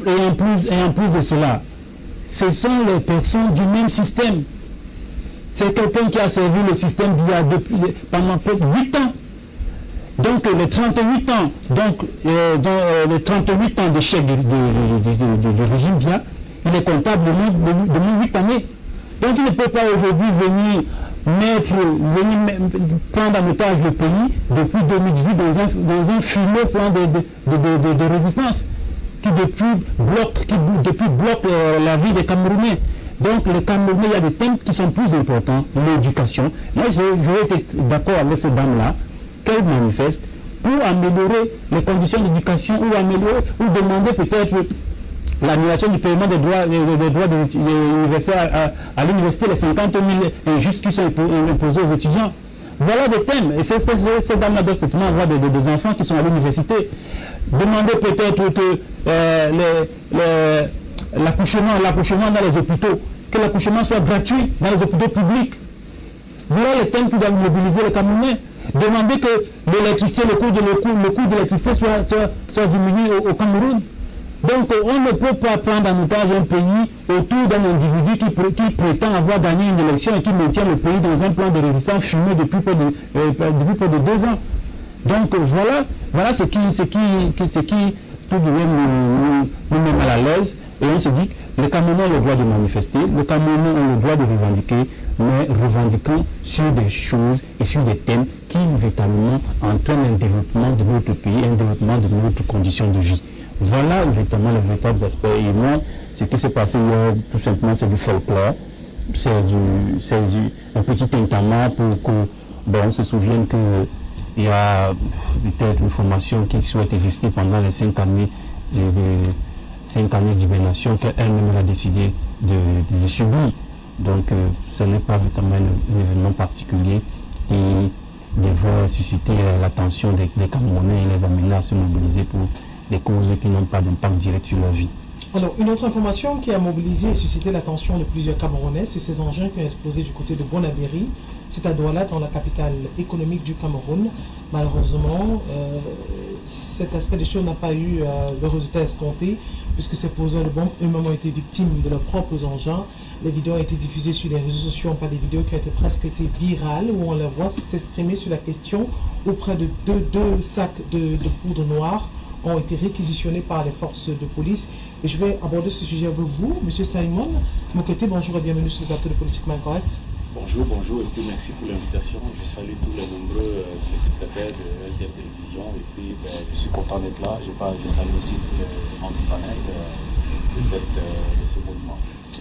plus de cela, ce sont les personnes du même système. C'est quelqu'un qui a servi le système pendant près de 8 ans. Donc les 38 ans, les 38 ans d'échec du régime Biya, il est comptable de moins 8 années. Donc il ne peut pas aujourd'hui venir prendre en otage le pays depuis 2018 dans un fumeux plan de résistance qui depuis bloque la vie des Camerounais. Donc les Camerounais, il y a des thèmes qui sont plus importants, l'éducation. Moi j'aurais été d'accord avec ces dames-là, qu'elles manifestent pour améliorer les conditions d'éducation ou demander peut-être l'annulation du paiement des droits à l'université, les 50 000 injustes qui sont imposés aux étudiants. Voilà des thèmes. Et ces dames-là doivent effectivement avoir des enfants qui sont à l'université. Demander peut-être que l'accouchement dans les hôpitaux, que l'accouchement soit gratuit dans les hôpitaux publics. Voilà les thèmes qui doivent mobiliser les Camerounais. Demander que l'électricité, le coût de l'électricité soit diminué au Cameroun. Donc on ne peut pas prendre en otage un pays autour d'un individu qui prétend avoir gagné une élection et qui maintient le pays dans un plan de résistance fumé depuis près de 2 ans. Donc voilà ce qui tout de même nous met mal à l'aise, et on se dit que les Camerounais ont le droit de manifester, les Camerounais ont le droit de revendiquer, mais revendiquant sur des choses et sur des thèmes qui véritablement entraînent un développement de notre pays, un développement de notre condition de vie. Voilà véritablement les véritables aspects. Et moi, ce qui s'est passé hier, tout simplement, c'est du folklore, c'est un petit entamant pour qu'on se souvienne qu'il y a peut-être une formation qui souhaite exister pendant les 5 années d'hibernation qu'elle-même a décidé de subir. Donc ce n'est pas vraiment un événement particulier qui devrait susciter l'attention des Camerounais et les amener à se mobiliser pour des causes qui n'ont pas d'impact direct sur leur vie. Alors, une autre information qui a mobilisé et suscité l'attention de plusieurs Camerounais, c'est ces engins qui ont explosé du côté de Bonabéry, c'est à Douala, dans la capitale économique du Cameroun. Malheureusement, cet aspect des choses n'a pas eu le résultat escompté, puisque ces poseurs de bombes eux-mêmes ont été victimes de leurs propres engins. Les vidéos ont été diffusées sur les réseaux sociaux, pas des vidéos qui ont presque été virales, où on les voit s'exprimer sur la question, où près de deux sacs de poudre noire ont été réquisitionnés par les forces de police. Et je vais aborder ce sujet avec vous, M. Simon Mokete. Bonjour et bienvenue sur le plateau de Politiquement Incorrect. Bonjour, et puis merci pour l'invitation. Je salue tous les nombreux téléspectateurs de LTM Télévision, et puis je suis content d'être là. Je salue aussi tous les membres du panel. de ce monument.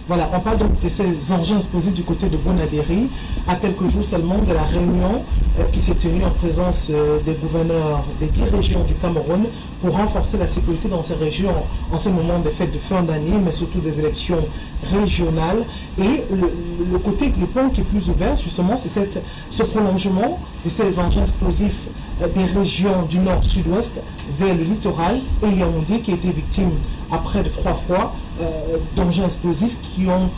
Voilà, on parle donc de ces engins explosifs du côté de Bonadéry, à quelques jours seulement de la réunion qui s'est tenue en présence des gouverneurs des 10 régions du Cameroun pour renforcer la sécurité dans ces régions en ce moment des fêtes de fin d'année, mais surtout des élections régionales. Et le point qui est plus ouvert, justement, c'est ce prolongement de ces engins explosifs des régions du nord-sud-ouest vers le littoral, et Yaoundé qui a été victime à près de 3 fois d'engins explosifs qui ont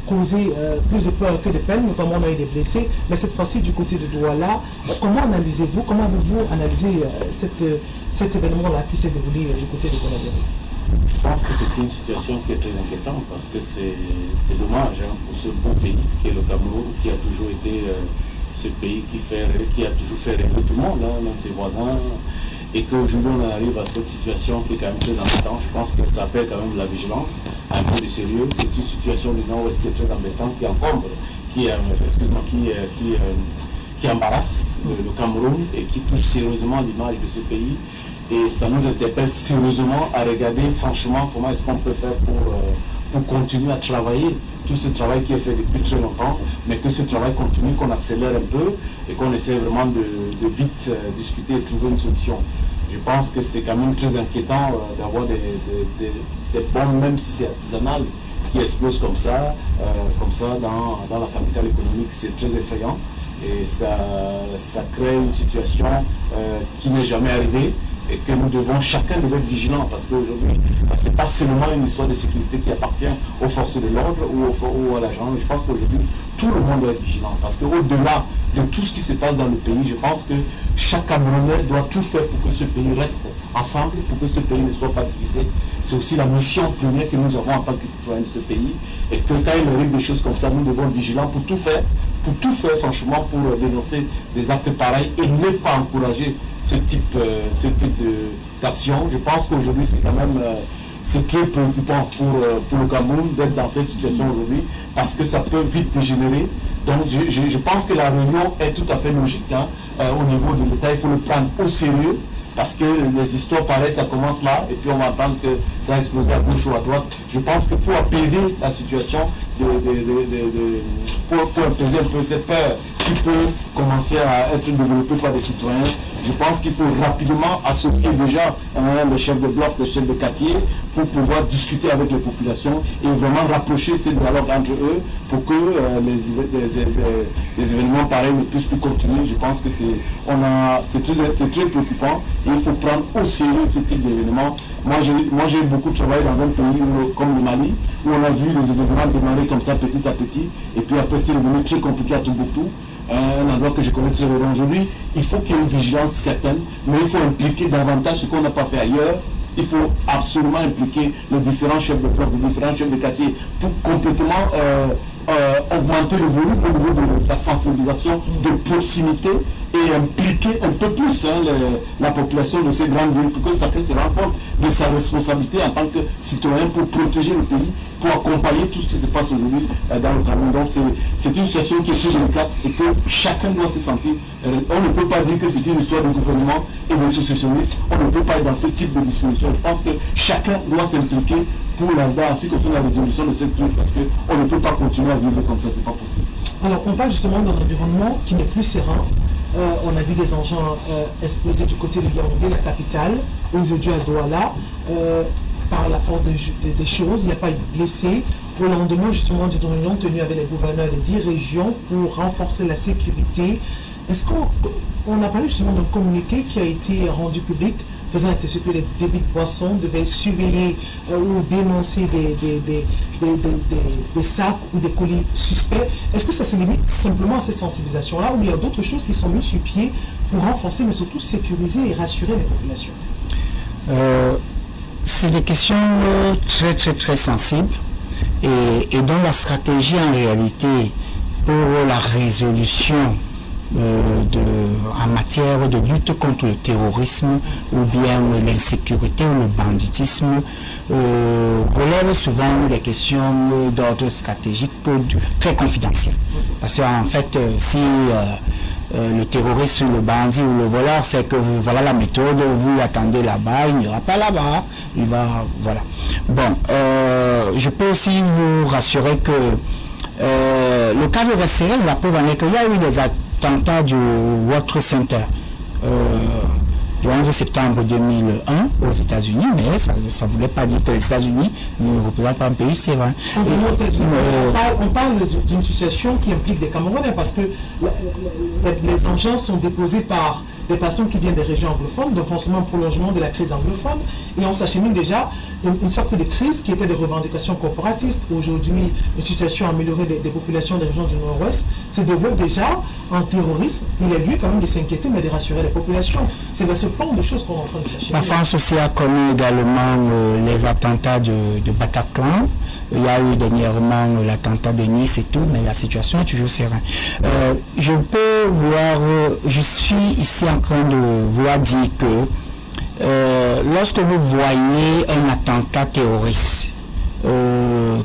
causé plus de peur que de peine, notamment on a eu des blessés, mais cette fois-ci du côté de Douala. Comment analysez-vous, comment avez-vous analysé cet événement-là qui s'est déroulé du côté de Bonadéry? Je pense que c'est une situation qui est très inquiétante parce que c'est dommage pour ce beau pays qui est le Cameroun, qui a toujours été ce pays qui a toujours fait rêver tout le monde, même ses voisins, et qu'aujourd'hui on arrive à cette situation qui est quand même très inquiétante. Je pense que ça appelle quand même de la vigilance, un peu de sérieux. C'est une situation du nord-ouest qui est très embêtante, qui encombre, qui embarrasse le Cameroun et qui touche sérieusement l'image de ce pays. Et ça nous interpelle sérieusement à regarder franchement comment est-ce qu'on peut faire pour continuer à travailler tout ce travail qui est fait depuis très longtemps, mais que ce travail continue, qu'on accélère un peu et qu'on essaie vraiment de vite discuter et trouver une solution. Je pense que c'est quand même très inquiétant d'avoir des bombes, même si c'est artisanal, qui explosent comme ça dans la capitale économique. C'est très effrayant et ça crée une situation qui n'est jamais arrivée. Et que nous devons, chacun devait être vigilant, parce qu'aujourd'hui, ce n'est pas seulement une histoire de sécurité qui appartient aux forces de l'ordre ou à la gendarmerie. Je pense qu'aujourd'hui, tout le monde doit être vigilant, parce qu'au-delà de tout ce qui se passe dans le pays, je pense que chaque Camerounais doit tout faire pour que ce pays reste ensemble, pour que ce pays ne soit pas divisé. C'est aussi la mission première que nous avons en tant que citoyens de ce pays, et que quand il arrive des choses comme ça, nous devons être vigilants pour tout faire franchement pour dénoncer des actes pareils et ne pas encourager ce type d'action. Je pense qu'aujourd'hui c'est quand même c'est très préoccupant pour le Cameroun d'être dans cette situation aujourd'hui, parce que ça peut vite dégénérer. Donc je pense que la réunion est tout à fait logique au niveau de l'État. Il faut le prendre au sérieux, parce que les histoires pareilles, ça commence là, et puis on va entendre que ça a explosé à gauche ou à droite. Je pense que pour apaiser la situation, pour apaiser un peu cette peur qui peut commencer à être développée par des citoyens, je pense qu'il faut rapidement associer déjà les chefs de bloc, les chefs de quartier, pour pouvoir discuter avec les populations et vraiment rapprocher ce dialogue entre eux pour que les événements pareils ne puissent plus continuer. Je pense que c'est très préoccupant et il faut prendre au sérieux ce type d'événements. Moi j'ai beaucoup travaillé dans un pays comme le Mali, où on a vu les événements démarrer comme ça petit à petit, et puis après c'est devenu très compliqué à Tombouctou. Un endroit que je connais très bien aujourd'hui. Il faut qu'il y ait une vigilance certaine, mais il faut impliquer davantage ce qu'on n'a pas fait ailleurs. Il faut absolument impliquer les différents chefs de bloc, les différents chefs de quartier pour complètement augmenter le volume au niveau de la sensibilisation de proximité et impliquer un peu plus la population de ces grandes villes pour que chacun se rende compte de sa responsabilité en tant que citoyen pour protéger le pays, pour accompagner tout ce qui se passe aujourd'hui dans le Cameroun. Donc c'est une situation qui est très délicate et que chacun doit se sentir. On ne peut pas dire que c'est une histoire de gouvernement et de socialistes. On ne peut pas être dans ce type de disposition. Je pense que chacun doit s'impliquer pour ainsi concerne la résolution de cette crise, parce qu'on ne peut pas continuer à vivre comme ça, c'est pas possible. Alors on parle justement d'un environnement qui n'est plus serein. On a vu des engins explosés du côté de Yaoundé, la capitale, aujourd'hui à Douala. Par la force des choses, il n'y a pas eu de blessés. Au lendemain justement d'une réunion tenue avec les gouverneurs des 10 régions pour renforcer la sécurité, est-ce qu'on a parlé justement d'un communiqué qui a été rendu public faisant ce que les débits de boissons devaient surveiller ou dénoncer des sacs ou des colis suspects? Est-ce que ça se limite simplement à cette sensibilisation-là, ou il y a d'autres choses qui sont mises sur pied pour renforcer, mais surtout sécuriser et rassurer les populations? C'est des questions très très très sensibles et dont la stratégie en réalité pour la résolution en matière de lutte contre le terrorisme ou bien l'insécurité ou le banditisme relève souvent des questions d'ordre stratégique très confidentielles. Parce qu'en fait, si le terroriste ou le bandit ou le voleur, c'est que voilà la méthode, vous l'attendez là-bas, il n'ira pas là-bas, il va, voilà. Bon, je peux aussi vous rassurer que le cas de Resseré, la preuve en est qu'il y a eu des attentats du World Trade Center du 11 septembre 2001 aux États-Unis, mais ça ne voulait pas dire que les États-Unis ne représentent pas un pays serein. On parle d'une situation qui implique des Camerounais parce que les engins sont déposés par des personnes qui viennent des régions anglophones, donc forcément un prolongement de la crise anglophone, et on s'achemine déjà une sorte de crise qui était des revendications corporatistes. Aujourd'hui, une situation améliorée des populations des régions du Nord-Ouest se développe déjà en terrorisme. Il est lieu quand même de s'inquiéter, mais de rassurer les populations. C'est vers ce plan de choses qu'on est en train de s'acheminer. La France aussi a connu également les attentats de Bataclan. Il y a eu dernièrement l'attentat de Nice et tout, mais la situation est toujours sereine. Je peux voir, je suis ici en train de vouloir dire que lorsque vous voyez un attentat terroriste,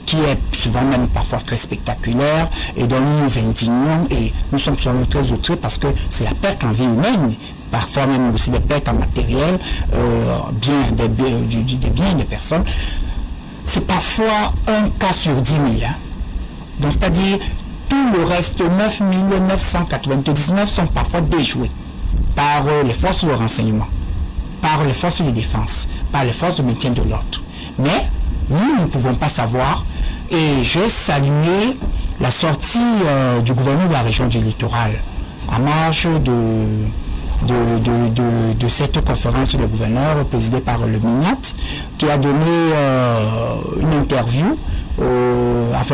qui est souvent même parfois très spectaculaire et dont nous nous indignons et nous sommes souvent très outrés parce que c'est la perte en vie humaine, parfois même aussi des pertes en matériel, des biens des personnes. C'est parfois un cas sur 10 000. Hein. Donc c'est-à-dire tout le reste, 9 999 sont parfois déjoués par les forces de renseignement, par les forces de défense, par les forces de maintien de l'ordre. Mais nous ne pouvons pas savoir, et j'ai salué la sortie du gouverneur de la région du littoral en marge de cette conférence de gouverneurs présidée par le MINAT, qui a donné une interview,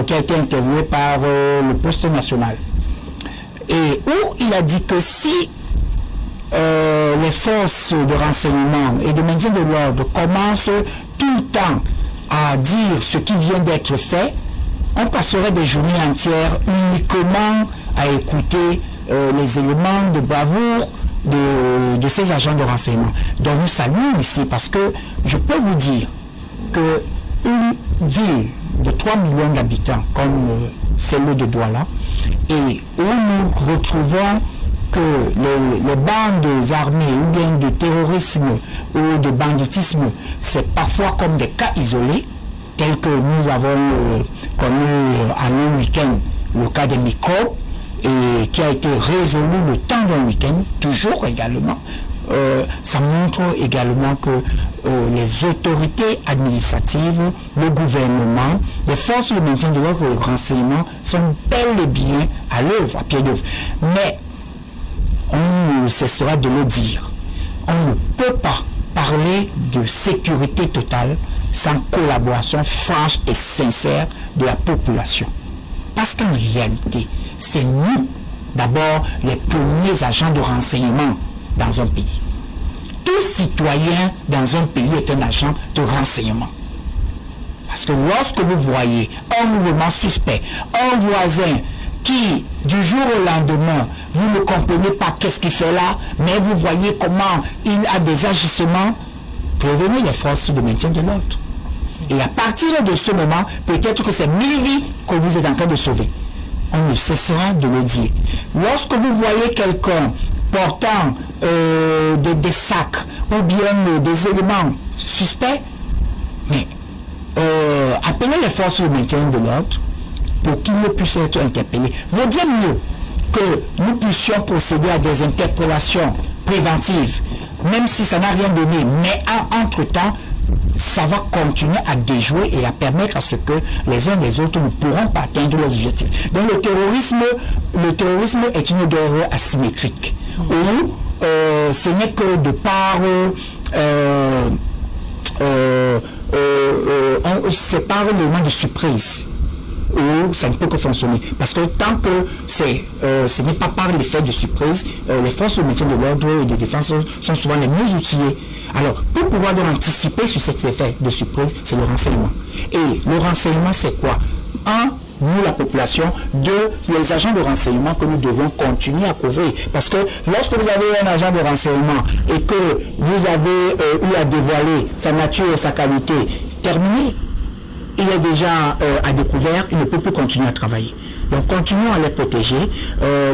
qui a été interviewé par le Poste national, et où il a dit que si les forces de renseignement et de maintien de l'ordre commencent tout le temps à dire ce qui vient d'être fait, on passerait des journées entières uniquement à écouter les éléments de bravoure de ces agents de renseignement. Donc nous saluons ici parce que je peux vous dire que une ville de 3 millions d'habitants comme celle de Douala, et où nous retrouvons que les bandes armées ou bien de terrorisme ou de banditisme, c'est parfois comme des cas isolés, tels que nous avons connu en un week-end le cas des microbes, et qui a été résolu le temps d'un week-end, toujours également. Ça montre également que les autorités administratives, le gouvernement, les forces de maintien de l'ordre et de renseignement sont bel et bien à l'œuvre, à pied d'œuvre. Mais on ne cessera de le dire. On ne peut pas parler de sécurité totale sans collaboration franche et sincère de la population. Parce qu'en réalité, c'est nous, d'abord, les premiers agents de renseignement dans un pays. Tout citoyen dans un pays est un agent de renseignement. Parce que lorsque vous voyez un mouvement suspect, un voisin qui, du jour au lendemain, vous ne comprenez pas qu'est-ce qu'il fait là, mais vous voyez comment il a des agissements, prévenez les forces de maintien de l'ordre. Et à partir de ce moment, peut-être que c'est 1000 vies que vous êtes en train de sauver. On ne cessera de le dire. Lorsque vous voyez quelqu'un portant des sacs ou bien des éléments suspects, mais appelez les forces de maintien de l'ordre pour qu'ils ne puissent être interpellés. Vaut bien mieux que nous puissions procéder à des interpellations préventives, même si ça n'a rien donné, mais entre-temps, ça va continuer à déjouer et à permettre à ce que les uns et les autres ne pourront pas atteindre leurs objectifs. Donc le terrorisme est une guerre asymétrique, où ce n'est que de par on sépare le moment de surprise, où ça ne peut que fonctionner. Parce que tant que ce n'est pas par l'effet de surprise, les forces de maintien de l'ordre et de défense sont souvent les mieux outillées. Alors, pour pouvoir donc anticiper sur cet effet de surprise, c'est le renseignement. Et le renseignement, c'est quoi? nous, la population, les agents de renseignement que nous devons continuer à couvrir. Parce que lorsque vous avez un agent de renseignement et que vous avez eu à dévoiler sa nature et sa qualité, terminé. Il est déjà à découvert, il ne peut plus continuer à travailler. Donc continuons à les protéger.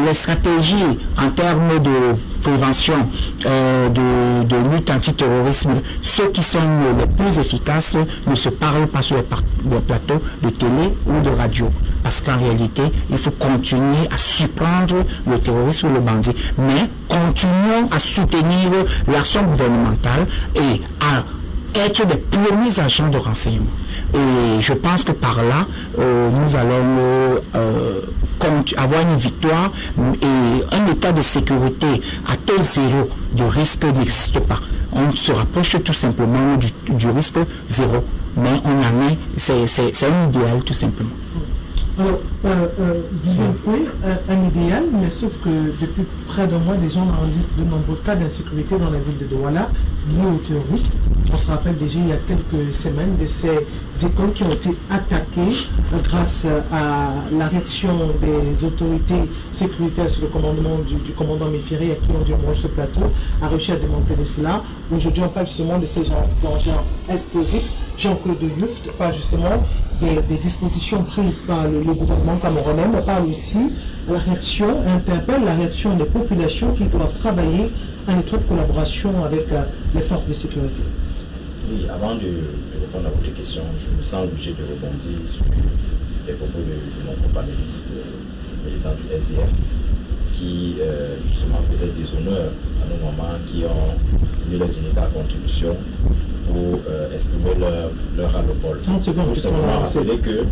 Les stratégies en termes de prévention, de lutte antiterrorisme, ceux qui sont les plus efficaces ne se parlent pas sur les plateaux de télé ou de radio. Parce qu'en réalité, il faut continuer à surprendre le terrorisme ou le bandit. Mais continuons à soutenir l'action gouvernementale et à être des premiers agents de renseignement. Et je pense que par là, nous allons avoir une victoire et un état de sécurité à taux zéro de risque n'existe pas. On se rapproche tout simplement du risque zéro, mais on en est, c'est un idéal tout simplement. Alors, oui, un idéal, mais sauf que depuis près d'un mois, déjà on enregistre de nombreux cas d'insécurité dans la ville de Douala liés au terrorisme. On se rappelle déjà il y a quelques semaines de ces écoles qui ont été attaquées grâce à la réaction des autorités sécuritaires sous le commandement du commandant Méfiré, à qui on dit on mange ce plateau, a réussi à démanteler cela. Aujourd'hui, on parle justement de ces engins explosifs. Jean-Claude Yuft parle justement des dispositions prises par le gouvernement camerounais, mais parle aussi de la réaction, interpelle la réaction des populations qui doivent travailler en étroite collaboration avec les forces de sécurité. Oui, avant de répondre à votre question, je me sens obligé de rebondir sur les propos de mon companéliste militant du SDF qui justement faisait des honneurs à nos mamans qui ont mis leur dignité à contribution pour exprimer leur ras-le-bol. Pour simplement rappeler que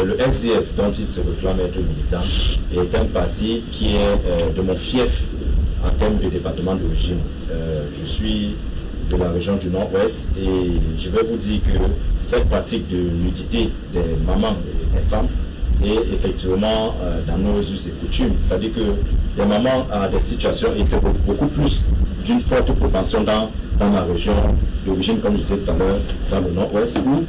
le SDF dont il se réclame être militant est un parti qui est de mon fief en termes de département d'origine. Je suis de la région du Nord-Ouest et je vais vous dire que cette pratique de nudité des mamans et des femmes est effectivement dans nos us et coutumes. C'est-à-dire que les mamans ont des situations, et c'est beaucoup plus d'une forte propension dans ma région d'origine, comme je disais tout à l'heure, dans le Nord-Ouest, où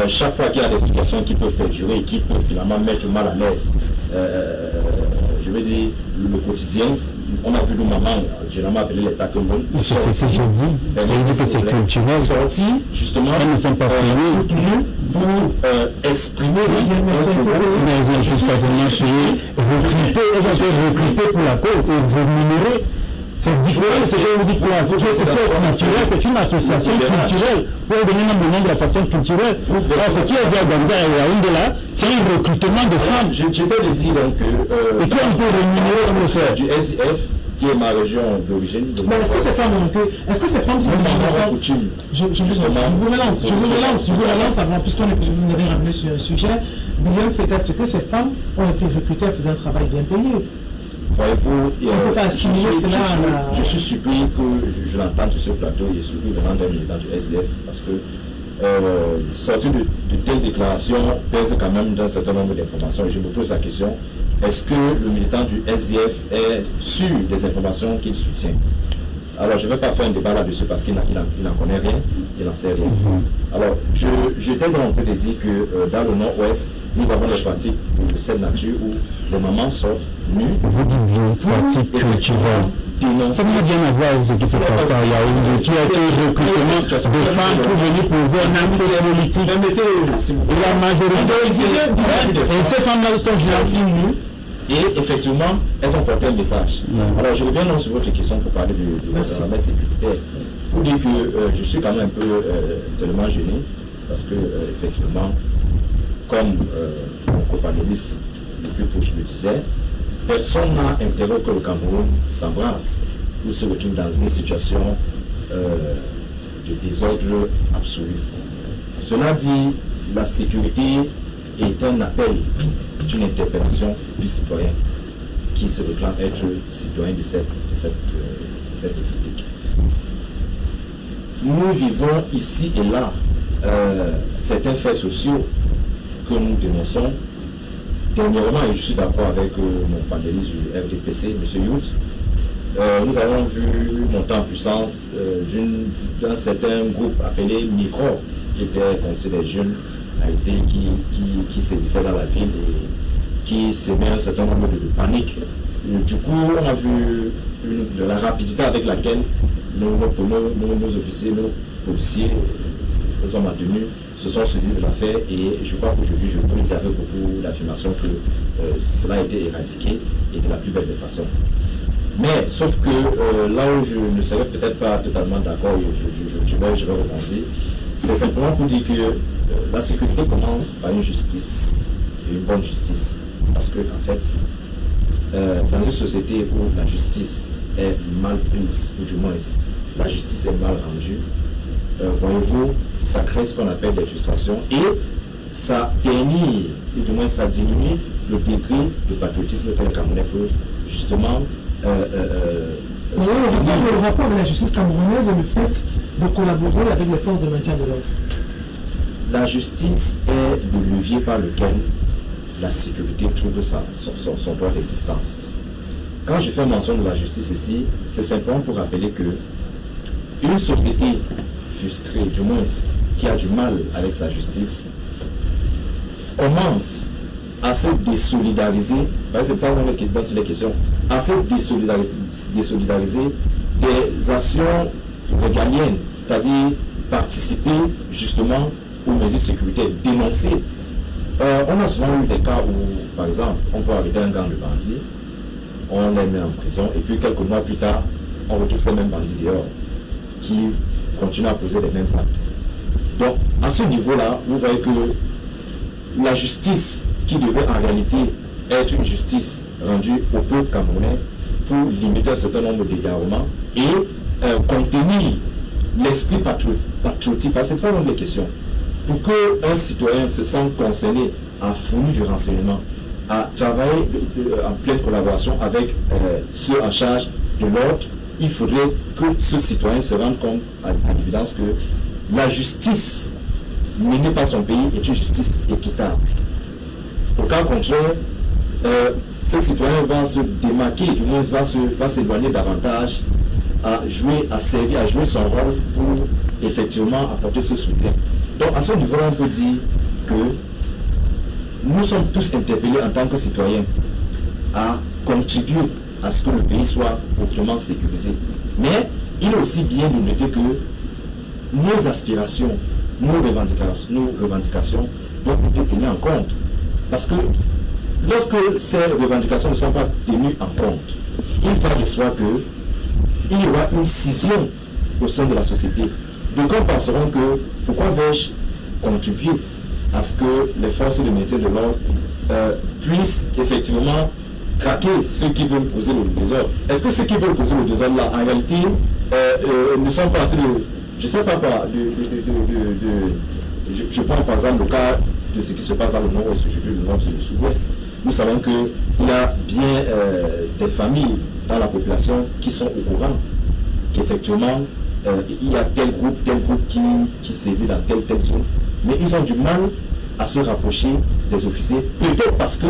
chaque fois qu'il y a des situations qui peuvent perdurer et qui peuvent finalement mettre mal à l'aise, je veux dire, le quotidien, on a vu nos mamans, généralement appelées les takemoun. C'est ce que j'ai dit. Ça veut dire que c'est culturel. Sorti, justement, elles ne sont pas payées pour exprimer. Mais elles sont certainement recrutées, elles ont été recrutées pour la cause et rémunérées. C'est différent, c'est que vous dites quoi? C'est culturel, c'est une association culturelle. Pour donner le nom de l'association culturelle. Ce qui est organisé à Yaoundé, c'est un recrutement de femmes. J'étais de dire donc et qui ont été rémunérées comme le faire du SDF, qui est ma région d'origine. Mais est-ce que c'est ça mon été? Est-ce que ces femmes sont coutume? Je vous relance avant, puisqu'on est obligé de ramener sur un sujet. Bien fait-être que ces femmes ont été recrutées, elles faisaient un travail bien payé. Voyez-vous, je suis surpris que je l'entende sur ce plateau et surtout venant d'un militant du SDF parce que sortir de telles déclarations pèse quand même d'un certain nombre d'informations et je me pose la question, est-ce que le militant du SDF est sûr des informations qu'il soutient? Alors je ne vais pas faire un débat là-dessus parce qu'il n'en connaît rien, il n'en sait rien. Alors j'étais en train de dire que dans le Nord-Ouest, nous avons des pratiques de cette nature où les mamans sortent nues. Vous dites bien pratique culturelle. Ça n'a rien à voir avec ce qui se passe à Yaoundé, qui a été recrutement de femmes pour venir poser un acte politique. Et la majorité, et ces femmes-là sont gentilles nues. Et effectivement, elles ont porté un message. Alors je reviens donc sur votre question pour parler de la sécuritaire. Pour dire que je suis quand même un peu tellement gêné, parce que effectivement, comme mon compagnoniste le plus proche le disait, personne n'a intérêt que le Cameroun s'embrasse ou se retrouve dans une situation de désordre absolu. Cela dit, la sécurité est un appel d'une interpellation du citoyen qui se réclame être citoyen de cette République. Nous vivons ici et là certains faits sociaux que nous dénonçons. Dernièrement, et je suis d'accord avec mon panéliste du RDPC, M. Yout, nous avons vu monter en puissance d'un certain groupe appelé Micro, qui était constitué des jeunes qui sévissait dans la ville et qui s'émet un certain nombre de panique. Du coup, on a vu de la rapidité avec laquelle nos officiers, nos policiers, nos hommes en tenue se sont saisis de l'affaire et je crois qu'aujourd'hui, je peux dire avec beaucoup d'affirmation que cela a été éradiqué et de la plus belle des façons. Mais sauf que là où je ne serais peut-être pas totalement d'accord, je vais rebondir, c'est simplement pour dire que la sécurité commence par une justice, une bonne justice. Parce que en fait, dans une société où la justice est mal prise, ou du moins la justice est mal rendue, voyez-vous, ça crée ce qu'on appelle des frustrations et ça ternit, ou du moins ça diminue le degré de patriotisme que les Camerounais peuvent justement le rapport avec la justice camerounaise et le fait de collaborer avec les forces de maintien de l'ordre. La justice est le levier par lequel la sécurité trouve son droit d'existence. Quand je fais mention de la justice ici, c'est simplement pour rappeler que une société frustrée, du moins qui a du mal avec sa justice, commence à se désolidariser, c'est de ça dont il est question, à se désolidariser des actions régaliennes, c'est-à-dire participer justement aux mesures sécuritaires, dénoncer. On a souvent eu des cas où, par exemple, on peut arrêter un gang de bandits, on les met en prison, et puis quelques mois plus tard, on retrouve ces mêmes bandits dehors, qui continuent à poser les mêmes actes. Donc, à ce niveau-là, vous voyez que la justice qui devait en réalité être une justice rendue au peuple camerounais pour limiter un certain nombre d'égarements et contenir l'esprit patriotique, parce que c'est ça les questions. Pour qu'un citoyen se sente concerné à fournir du renseignement, à travailler en pleine collaboration avec ceux en charge de l'ordre, il faudrait que ce citoyen se rende compte à l'évidence que la justice menée par son pays est une justice équitable. Au cas contraire, ce citoyen va se démarquer, du moins va s'éloigner davantage à jouer son rôle pour effectivement apporter ce soutien. Donc à ce niveau, on peut dire que nous sommes tous interpellés en tant que citoyens à contribuer à ce que le pays soit autrement sécurisé. Mais il est aussi bien de noter que nos aspirations, nos revendications doivent être tenues en compte. Parce que lorsque ces revendications ne sont pas tenues en compte, il va de soi qu'il y aura une scission au sein de la société. D'aucuns penseront que pourquoi vais-je contribuer à ce que les forces de maintien de l'ordre puissent effectivement traquer ceux qui veulent causer le désordre. Est-ce que ceux qui veulent causer le désordre là, en réalité, ne sont pas en train de... Je ne sais pas quoi, je prends par exemple le cas de ce qui se passe dans le nord-ouest, aujourd'hui le nord et le sud-ouest. Nous savons qu'il y a bien des familles dans la population qui sont au courant qu'effectivement il y a tel groupe qui sévit dans telle zone. Mais ils ont du mal à se rapprocher des officiers, peut-être parce que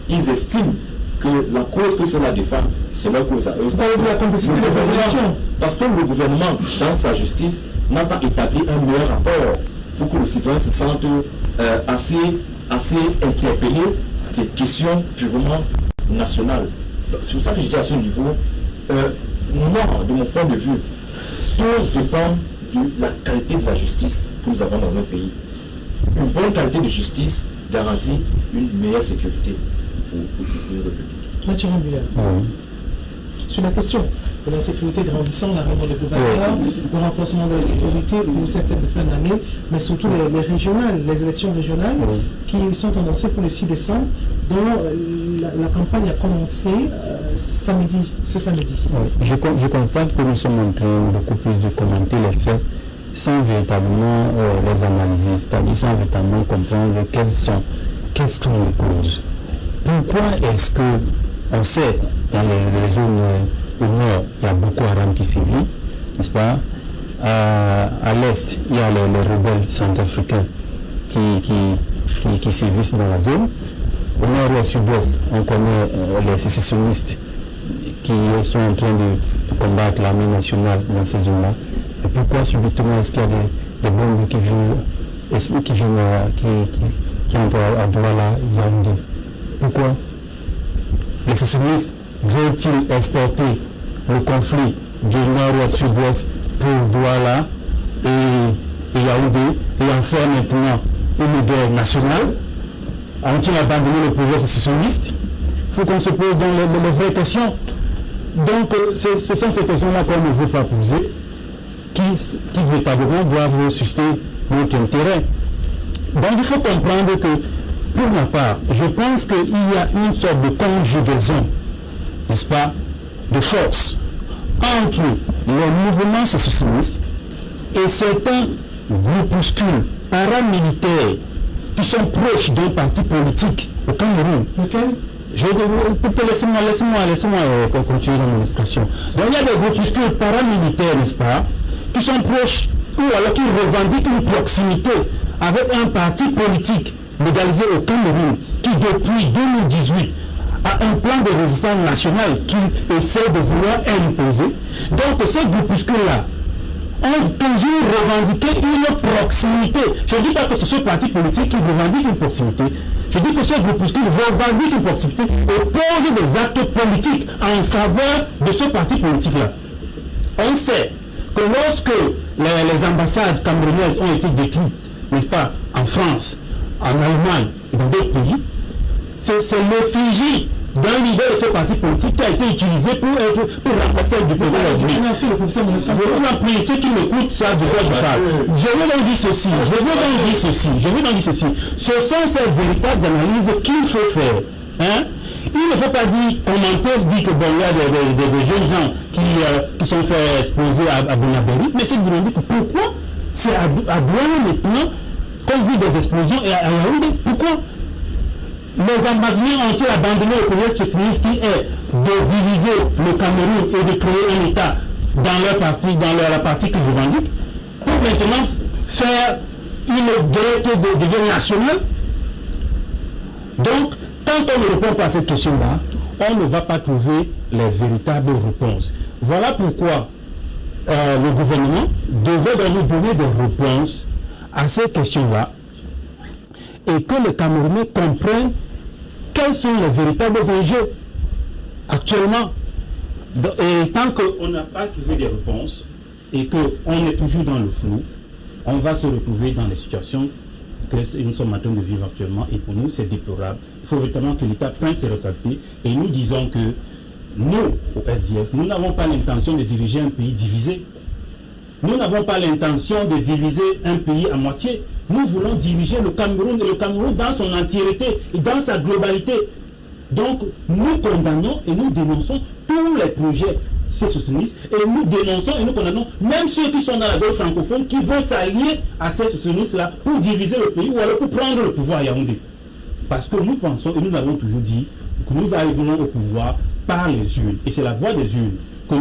ils estiment que la cause que cela défend, c'est leur cause à eux. Parce que le gouvernement, dans sa justice, n'a pas établi un meilleur rapport pour que le citoyen se sente assez interpellé des questions purement nationales. C'est pour ça que je dis à ce niveau, moi, de mon point de vue, tout dépend de la qualité de la justice que nous avons dans un pays. Une bonne qualité de justice garantit une meilleure sécurité pour une république. Mathieu Rambouillet, sur la question de la sécurité grandissant, l'arrivée des gouverneurs, le renforcement de la sécurité pour cette fête de fin d'année, mais surtout les régionales, les élections régionales qui sont annoncées pour le 6 décembre, dont la campagne a commencé ce samedi. Je constate que nous sommes en train beaucoup plus de commenter les faits sans véritablement les analyser, c'est-à-dire sans véritablement comprendre quelles sont les causes. Pourquoi est-ce que on sait dans les zones au nord, il y a beaucoup Haram qui sévit, n'est-ce pas? À l'est, il y a les rebelles centrafricains qui sévissent dans la zone. Au nord et au sud-ouest, on connaît les sécessionnistes qui sont en train de combattre l'armée nationale dans ces zones-là. Et pourquoi subitement est-ce qu'il y a des bombes qui viennent qui viennent qui entrent à Douala, Yaoundé. Pourquoi? Les sécessionnistes veulent-ils exporter le conflit du nord au sud-ouest pour Douala et Yaoundé et en faire maintenant une guerre nationale? Ont-ils abandonné le pouvoir sécessionniste? Il faut qu'on se pose dans les vraies questions. Donc, ce sont ces questions-là qu'on ne veut pas poser, qui véritablement doivent susciter notre intérêt. Donc, il faut comprendre que, pour ma part, je pense qu'il y a une sorte de conjugaison, n'est-ce pas, de force entre les mouvements sécessionnistes et certains groupuscules paramilitaires qui sont proches d'un parti politique au Cameroun. Laissez-moi continuer dans mon expression. Donc il y a des groupuscules paramilitaires, n'est-ce pas, qui sont proches ou alors qui revendiquent une proximité avec un parti politique légalisé au Cameroun qui depuis 2018 a un plan de résistance nationale qu'il essaie de vouloir imposer. Donc ces groupuscules-là ont toujours revendiqué une proximité. Je ne dis pas que c'est ce parti politique qui revendique une proximité. Je dis que ce groupuscule revendique une proximité et pose des actes politiques en faveur de ce parti politique-là. On sait que lorsque les ambassades camerounaises ont été détruites, n'est-ce pas, en France, en Allemagne et dans d'autres pays, c'est l'effigie d'un leader de ce parti politique qui a été utilisé pour remplacer du président de la République. Merci le professeur Monestan. Je vous en prie, ceux qui m'écoutent savent de quoi je parle. Je veux donc dire ceci, ce sont ces véritables analyses qu'il faut faire. Hein? Il ne faut pas commenter que bon, il y a des jeunes gens qui sont fait exposer à Bonabéry, mais c'est de demander pourquoi c'est à Douala maintenant qu'on vit des explosions et à Yaoundé. Pourquoi? Les ambassadeurs ont-ils abandonné le projet socialiste qui est de diviser le Cameroun et de créer un État dans leur parti, la partie qu'ils revendiquent, pour maintenant faire une guerre qui devient nationale? Donc, quand on ne répond pas à cette question-là, on ne va pas trouver les véritables réponses. Voilà pourquoi le gouvernement devait nous donner des réponses à ces questions-là et que les Camerounais comprennent quels sont les véritables enjeux actuellement. Et tant qu'on n'a pas trouvé des réponses et qu'on est toujours dans le flou, on va se retrouver dans les situations que nous sommes en train de vivre actuellement et pour nous c'est déplorable. Il faut véritablement que l'État prenne ses responsabilités et nous disons que nous, au SDF, nous n'avons pas l'intention de diriger un pays divisé. Nous n'avons pas l'intention de diviser un pays à moitié. Nous voulons diriger le Cameroun et le Cameroun dans son entièreté et dans sa globalité. Donc, nous condamnons et nous dénonçons tous les projets sécessionnistes et nous dénonçons et nous condamnons même ceux qui sont dans la zone francophone qui vont s'allier à ces sécessionnistes-là pour diviser le pays ou alors pour prendre le pouvoir à Yaoundé. Parce que nous pensons et nous l'avons toujours dit que nous arriverons au pouvoir par les urnes et c'est la voie des urnes que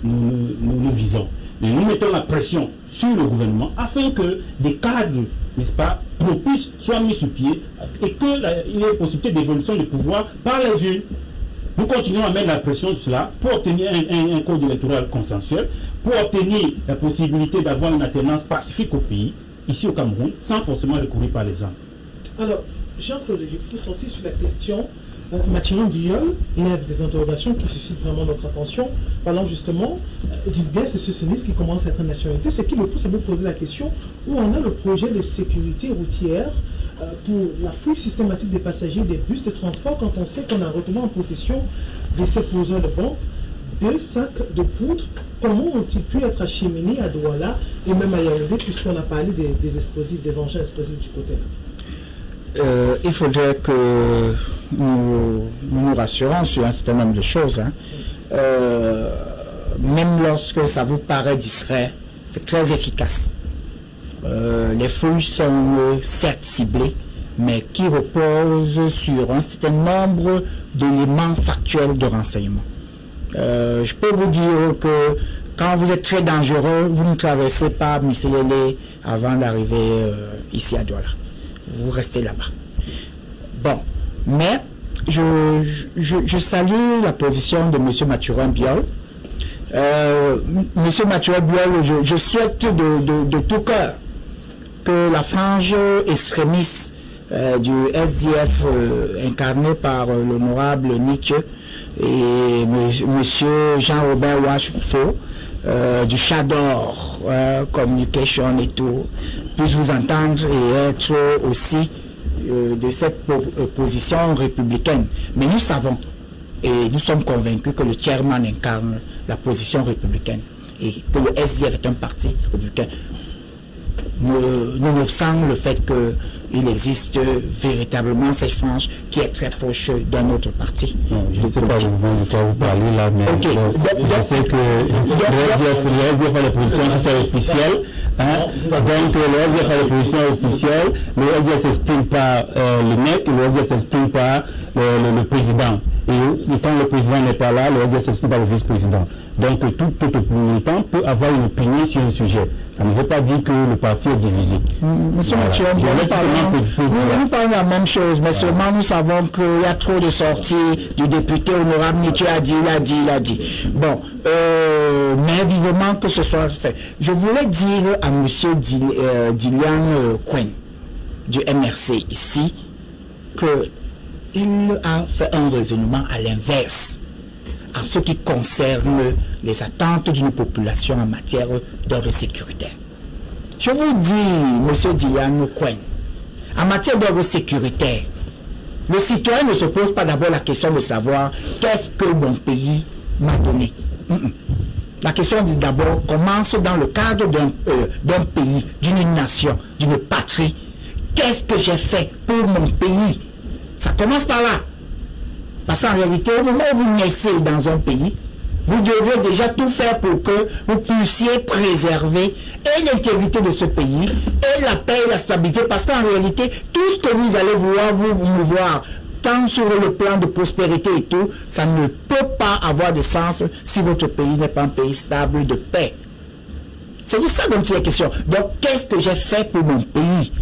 nous visons. Et nous mettons la pression sur le gouvernement afin que des cadres, n'est-ce pas, propices soient mis sur pied et qu'il y ait possibilité d'évolution du pouvoir par les urnes. Nous continuons à mettre la pression sur cela pour obtenir un code électoral consensuel, pour obtenir la possibilité d'avoir une alternance pacifique au pays, ici au Cameroun, sans forcément recourir par les armes. Alors, Jean-Claude, il faut sortir sur la question. Mathieu Guillaume lève des interrogations qui suscitent vraiment notre attention, parlant justement d'une guerre sécessionniste qui commence à être une nationalité. Ce qui me pousse à vous poser la question où on a le projet de sécurité routière pour la fouille systématique des passagers des bus de transport quand on sait qu'on a retrouvé en possession de ces poseurs de bombes 2 sacs de poudre. Comment ont-ils pu être acheminés à Douala et même à Yaoundé puisqu'on a parlé des explosifs, des engins explosifs du côté-là? Il faudrait que nous rassurons sur un certain nombre de choses. Hein. Même lorsque ça vous paraît distrait, c'est très efficace. Les fouilles sont certes ciblées, mais qui reposent sur un certain nombre d'éléments factuels de renseignement. Je peux vous dire que quand vous êtes très dangereux, vous ne traversez pas Misselele avant d'arriver ici à Douala. Vous restez là-bas. Bon, mais je salue la position de M. Mathurin Biol. M. Mathurin Biol, je souhaite de tout cœur que la frange extrémiste du SDF incarné par l'honorable Nietzsche et monsieur Jean-Robert Wachfo du Chador Communication et tout, puissent vous entendre et être aussi de cette position républicaine. Mais nous savons et nous sommes convaincus que le chairman incarne la position républicaine et que le SDF est un parti républicain. Nonobstant le fait qu'il existe véritablement cette frange qui est très proche d'un autre parti. Non, je ne sais pas de quoi vous parlez là, mais okay. Je sais que le SDF a la position qui sont officielle. Hein? Donc le SDF a la position officielle, le SDF s'exprime par le NEC, le SDF s'exprime par le président. Et quand le président n'est pas là, le SDF s'exprime par le vice-président. Donc tout militant peut avoir une opinion sur un sujet. Ça ne veut pas dire que le parti est divisé. Monsieur Mathieu, nous parlons de la même chose, mais seulement nous savons qu'il y a trop de sorties du député honorable Nietzsche il a dit. Bon, mais vivement que ce soit fait. Je voulais dire à monsieur Dilian Quinn du MRC ici que il a fait un raisonnement à l'inverse en ce qui concerne les attentes d'une population en matière d'ordre sécuritaire. Je vous dis, monsieur Dilian Quinn, en matière d'ordre sécuritaire, le citoyen ne se pose pas d'abord la question de savoir qu'est-ce que mon pays m'a donné. La question d'abord commence dans le cadre d'un pays, d'une nation, d'une patrie. Qu'est-ce que j'ai fait pour mon pays? Ça commence par là. Parce qu'en réalité, au moment où vous naissez dans un pays, vous devez déjà tout faire pour que vous puissiez préserver et l'intégrité de ce pays, et la paix et la stabilité. Parce qu'en réalité, tout ce que vous allez vouloir vous mouvoir, tant sur le plan de prospérité et tout, ça ne peut pas avoir de sens si votre pays n'est pas un pays stable de paix. C'est de ça dont il est question. Donc, qu'est-ce que j'ai fait pour mon pays?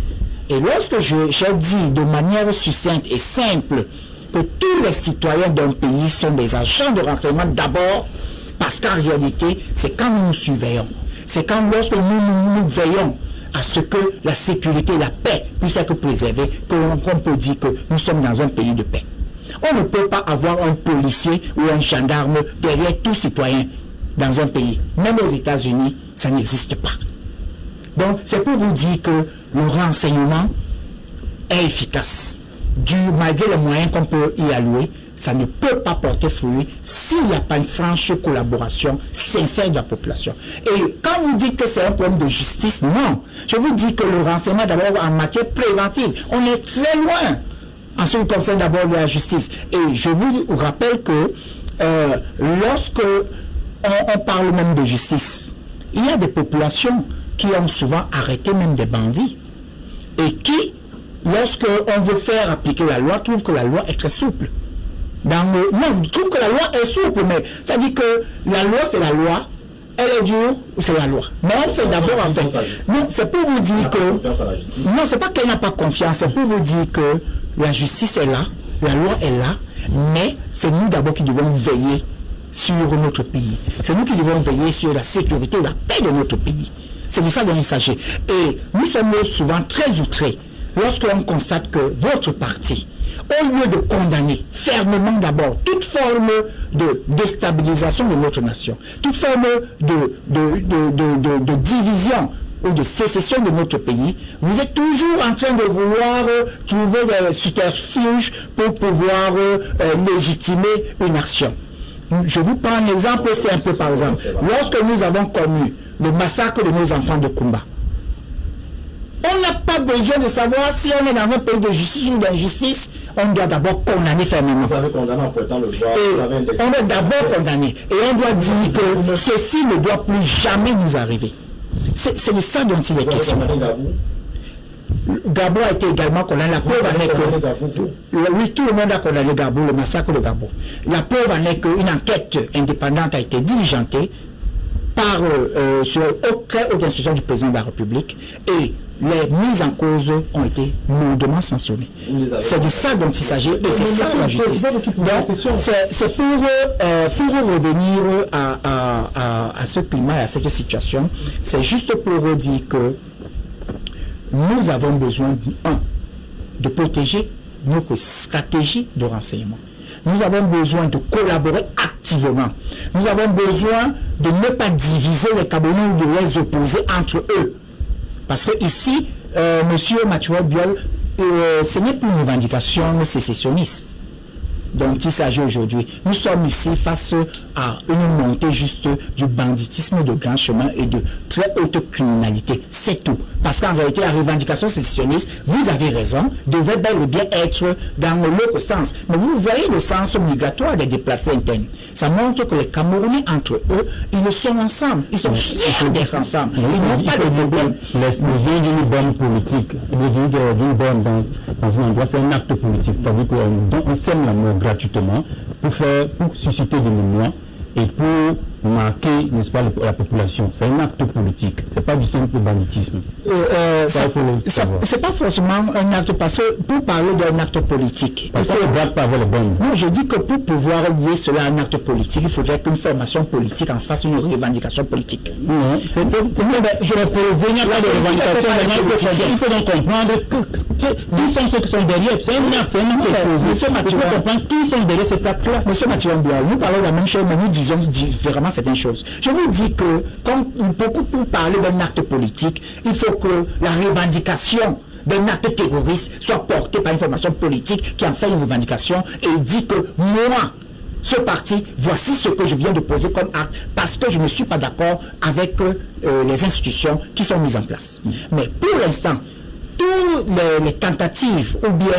Et lorsque j'ai dit de manière succincte et simple que tous les citoyens d'un pays sont des agents de renseignement d'abord, parce qu'en réalité, c'est quand nous nous surveillons, c'est quand lorsque nous veillons à ce que la sécurité et la paix puissent être préservées, qu'on peut dire que nous sommes dans un pays de paix. On ne peut pas avoir un policier ou un gendarme derrière tout citoyen dans un pays. Même aux États-Unis, ça n'existe pas. Donc, c'est pour vous dire que le renseignement est efficace. Malgré les moyens qu'on peut y allouer, ça ne peut pas porter fruit s'il n'y a pas une franche collaboration sincère de la population. Et quand vous dites que c'est un problème de justice, non. Je vous dis que le renseignement, d'abord en matière préventive, on est très loin en ce qui concerne d'abord la justice. Et je vous rappelle que lorsque on parle même de justice, il y a des populations qui ont souvent arrêté même des bandits et qui, lorsque on veut faire appliquer la loi, trouvent que la loi est très souple. Non, trouvent que la loi est souple, mais ça dit que la loi c'est la loi, elle est dure, c'est la loi. Mais on fait d'abord en fait. Non, c'est pour vous dire que. Non, c'est pas qu'elle n'a pas confiance, c'est pour vous dire que la justice est là, la loi est là, mais c'est nous d'abord qui devons veiller sur notre pays. C'est nous qui devons veiller sur la sécurité et la paix de notre pays. C'est de ça dont il s'agit. Et nous sommes souvent très outrés lorsqu'on constate que votre parti, au lieu de condamner fermement d'abord toute forme de déstabilisation de notre nation, toute forme de division ou de sécession de notre pays, vous êtes toujours en train de vouloir trouver des subterfuges pour pouvoir légitimer une action. Je vous prends un exemple simple par exemple. Lorsque nous avons connu le massacre de nos enfants de Kumba, on n'a pas besoin de savoir si on est dans un pays de justice ou d'injustice, on doit d'abord condamner fermement. Vous avez condamné en prêtant le droit. On doit d'abord condamner. Et on doit dire que ceci ne doit plus jamais nous arriver. C'est de ça dont il est question. Gabon a été également condamné. La preuve en est que... Oui, tout le monde a condamné Gabon, le massacre de Gabon. La preuve en est qu'une enquête indépendante a été diligentée par, sur très haute institution du président de la République et les mises en cause ont été lourdement sanctionnées. C'est de ça dont il s'agit et c'est ça la justice. Donc, c'est pour revenir à ce climat et à cette situation, c'est juste pour dire que nous avons besoin, de protéger nos stratégies de renseignement. Nous avons besoin de collaborer activement. Nous avons besoin de ne pas diviser les Camerounais ou de les opposer entre eux. Parce que ici, M. Mathieu Biol, ce n'est plus une revendication sécessionniste dont il s'agit aujourd'hui. Nous sommes ici face à une montée juste du banditisme de grand chemin et de très haute criminalité. C'est tout. Parce qu'en réalité, la revendication sécessionniste, vous avez raison, devait bel et bien être dans l'autre sens. Mais vous voyez le sens migratoire des déplacés internes. Ça montre que les Camerounais, entre eux, ils sont ensemble. Ils sont fiers d'être ensemble. Ils n'ont pas de problème. L'explosion d'une bombe politique, d'une bombe dans un endroit, c'est un acte politique. C'est-à-dire qu'on sème la mort gratuitement pour susciter des mémoires et pour marquer, n'est-ce pas, la population. C'est un acte politique, c'est pas du simple banditisme. C'est pas forcément un acte, parce que pour parler d'un acte politique, parce qu'on ne braque pas avec les bombes. Non, je dis que pour pouvoir lier cela à un acte politique, il faudrait qu'une formation politique en fasse une revendication politique. Non, je vais poser, il n'y a pas de revendication. Il faut donc comprendre qui sont ceux qui sont derrière. C'est un acte, il faut comprendre qui sont derrière cet acte-là. Monsieur Mathieu Biol, nous parlons de la même chose, mais nous disons différemment certaines choses. Je vous dis que, comme beaucoup pour parler d'un acte politique, il faut que la revendication d'un acte terroriste soit portée par une formation politique qui en fait une revendication et dit que moi, ce parti, voici ce que je viens de poser comme acte parce que je ne suis pas d'accord avec les institutions qui sont mises en place. Mais pour l'instant, toutes les tentatives ou bien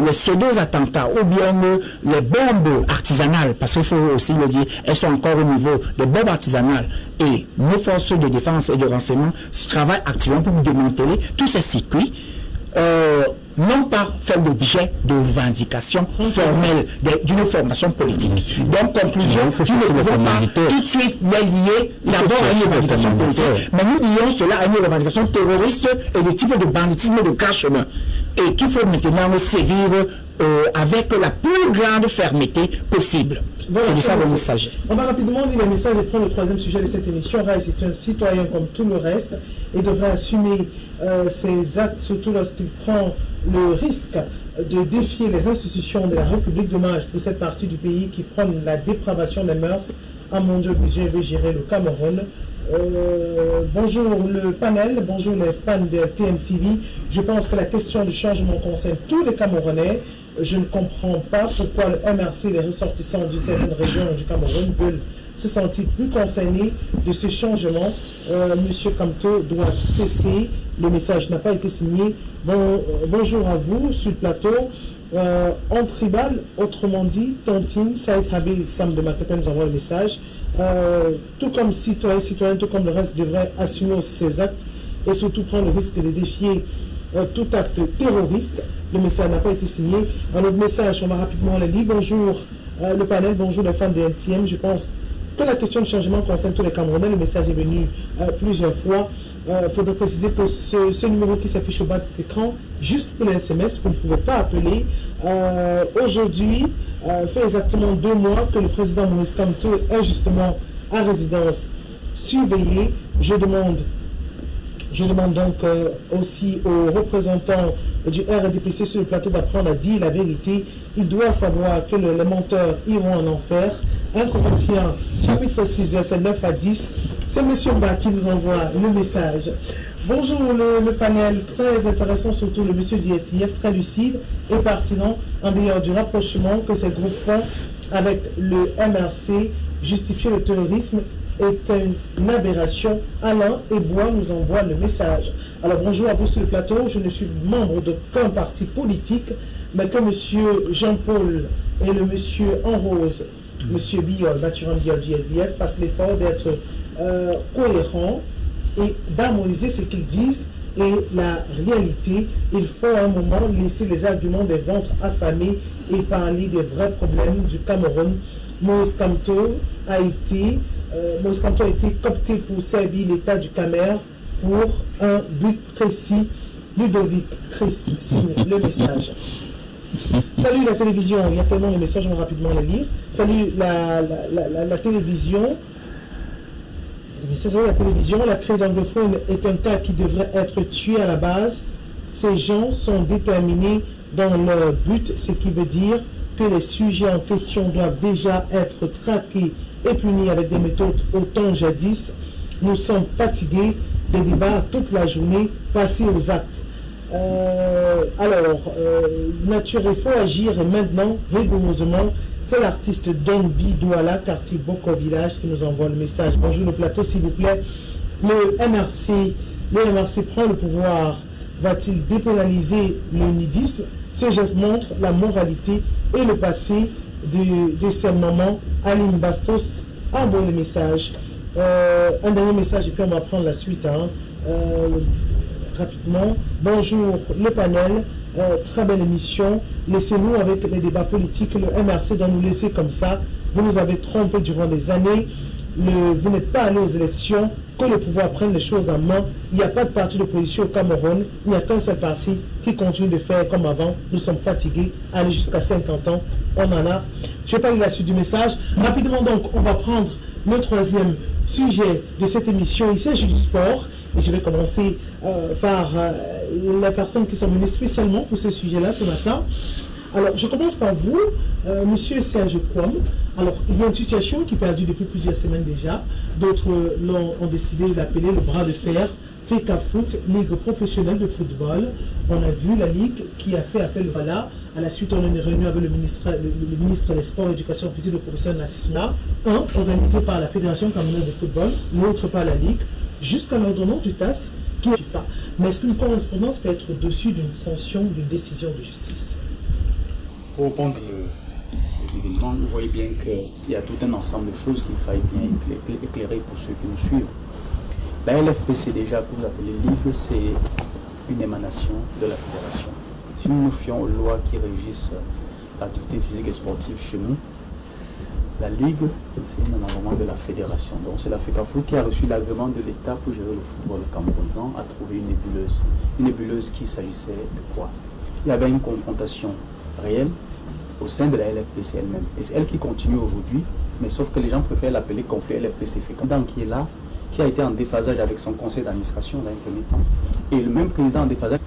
les pseudo-attentats ou bien les bombes artisanales, parce qu'il faut aussi le dire, elles sont encore au niveau des bombes artisanales et nos forces de défense et de renseignement travaillent activement pour démanteler tous ces circuits. Non pas faire l'objet de revendications formelles d'une formation politique. Donc, conclusion, nous ne pouvons pas tout de suite les lier d'abord à une revendication politique, mais nous lions cela à une revendication terroriste et de type de banditisme de grand chemin. Et qu'il faut maintenant sévir avec la plus grande fermeté possible. Voilà, c'est de ça le message. On va rapidement lire le message et prendre le troisième sujet de cette émission. Rai est un citoyen comme tout le reste et devrait assumer ses actes, surtout lorsqu'il prend le risque de défier les institutions de la République. Dommage pour cette partie du pays qui prend la dépravation des mœurs. À mon Dieu, vision veut gérer le Cameroun. Bonjour le panel, bonjour les fans de TMTV. Je pense que la question du changement concerne tous les Camerounais. Je ne comprends pas pourquoi le MRC et les ressortissants de certaines régions du Cameroun veulent se sentir plus concernés de ce changement. Monsieur Kamto doit cesser. Le message n'a pas été signé. Bonjour à vous sur le plateau. En tribal, autrement dit, Tontine, Saïd Habib, Sam de Matapé nous envoie le message. Tout comme citoyen, tout comme le reste, devrait assumer aussi ses actes et surtout prendre le risque de défier tout acte terroriste. Le message n'a pas été signé. Un autre message, on va rapidement le lire. Bonjour le panel, bonjour les fans de MTM. Je pense que la question de changement concerne tous les Camerounais. Le message est venu plusieurs fois. Il faudrait préciser que ce numéro qui s'affiche au bas de l'écran, juste pour les SMS, vous ne pouvez pas appeler. Aujourd'hui, fait exactement 2 mois que le président Maurice Kamto est justement à résidence surveillée. Je demande donc aussi aux représentants du RDPC sur le plateau d'apprendre à dire la vérité. Il doit savoir que les menteurs iront en enfer. 1 Corinthiens, chapitre 6, verset 9 à 10. C'est M. Mba qui nous envoie le message. Bonjour le panel, très intéressant, surtout le monsieur du SIF, très lucide et pertinent en dehors du rapprochement que ces groupes font avec le MRC. Justifier le terrorisme est une aberration. Alain et Bois nous envoient le message. Alors bonjour à vous sur le plateau. Je ne suis membre d'aucun parti politique, mais que monsieur Jean-Paul et le monsieur en rose, monsieur Biol, Mathurin Biol du SDF, fassent l'effort d'être cohérents et d'harmoniser ce qu'ils disent et la réalité. Il faut à un moment laisser les arguments des ventres affamés et parler des vrais problèmes du Cameroun. Maurice Kamto a été coopté pour servir l'État du Camer pour un but précis. Ludovic Chris signe le message. Salut la télévision, il y a tellement de messages, on va rapidement les lire. Salut la télévision. message à la télévision. La crise anglophone est un cas qui devrait être tué à la base. Ces gens sont déterminés dans leur but, ce qui veut dire que les sujets en question doivent déjà être traqués et punis avec des méthodes autant jadis. Nous sommes fatigués des débats toute la journée, passés aux actes. Nature, il faut agir maintenant, rigoureusement. C'est l'artiste Dombi Douala, quartier Boko Village, qui nous envoie le message. Bonjour le plateau, s'il vous plaît. Le MRC prend le pouvoir. Va-t-il dépénaliser le nudisme? Ce geste montre la moralité et le passé de ces moments. Aline Bastos a envoyé le message. Un dernier message et puis on va prendre la suite. Rapidement. Bonjour le panel. Très belle émission. Laissez-nous avec les débats politiques. Le MRC doit nous laisser comme ça. Vous nous avez trompé durant des années. Vous n'êtes pas allé aux élections. Que le pouvoir prenne les choses en main. Il n'y a pas de parti d'opposition au Cameroun. Il n'y a qu'un seul parti qui continue de faire comme avant. Nous sommes fatigués. Aller jusqu'à 50 ans. On en a. Je vais pas lire la suite du message. Rapidement donc, on va prendre le troisième sujet de cette émission. Il s'agit du sport. Et je vais commencer par les personnes qui sont venues spécialement pour ce sujet-là ce matin. Alors, je commence par vous, Monsieur Serge Kwam. Alors, il y a une situation qui perdure depuis plusieurs semaines déjà. D'autres ont décidé de l'appeler le bras de fer. FECAFOOT, Ligue professionnelle de football. On a vu la Ligue qui a fait appel à la suite, on est réuni avec le ministre des Sports et de l'Éducation physique, le professeur Nassisma. Un, organisé par la Fédération camerounaise de football, l'autre par la Ligue, jusqu'à l'ordonnance du TAS qui est FIFA. Mais est-ce qu'une correspondance peut être au-dessus d'une sanction, d'une décision de justice? Pour répondre aux événements, vous voyez bien qu'il y a tout un ensemble de choses qu'il faille bien éclairer pour ceux qui nous suivent. La LFPC déjà, que vous appelez Ligue, c'est une émanation de la fédération. Si nous nous fions aux lois qui régissent l'activité physique et sportive chez nous, la Ligue, c'est un amendement de la fédération. Donc c'est la FECAFOOT qui a reçu l'agrément de l'État pour gérer le football au Cameroun. Donc a trouvé une nébuleuse. Une nébuleuse qui s'agissait de quoi? Il y avait une confrontation réelle au sein de la LFPC elle-même. Et c'est elle qui continue aujourd'hui, mais sauf que les gens préfèrent l'appeler conflit LFPC-FECA, qui est là, qui a été en déphasage avec son conseil d'administration dans un premier temps. Et le même président en déphasage,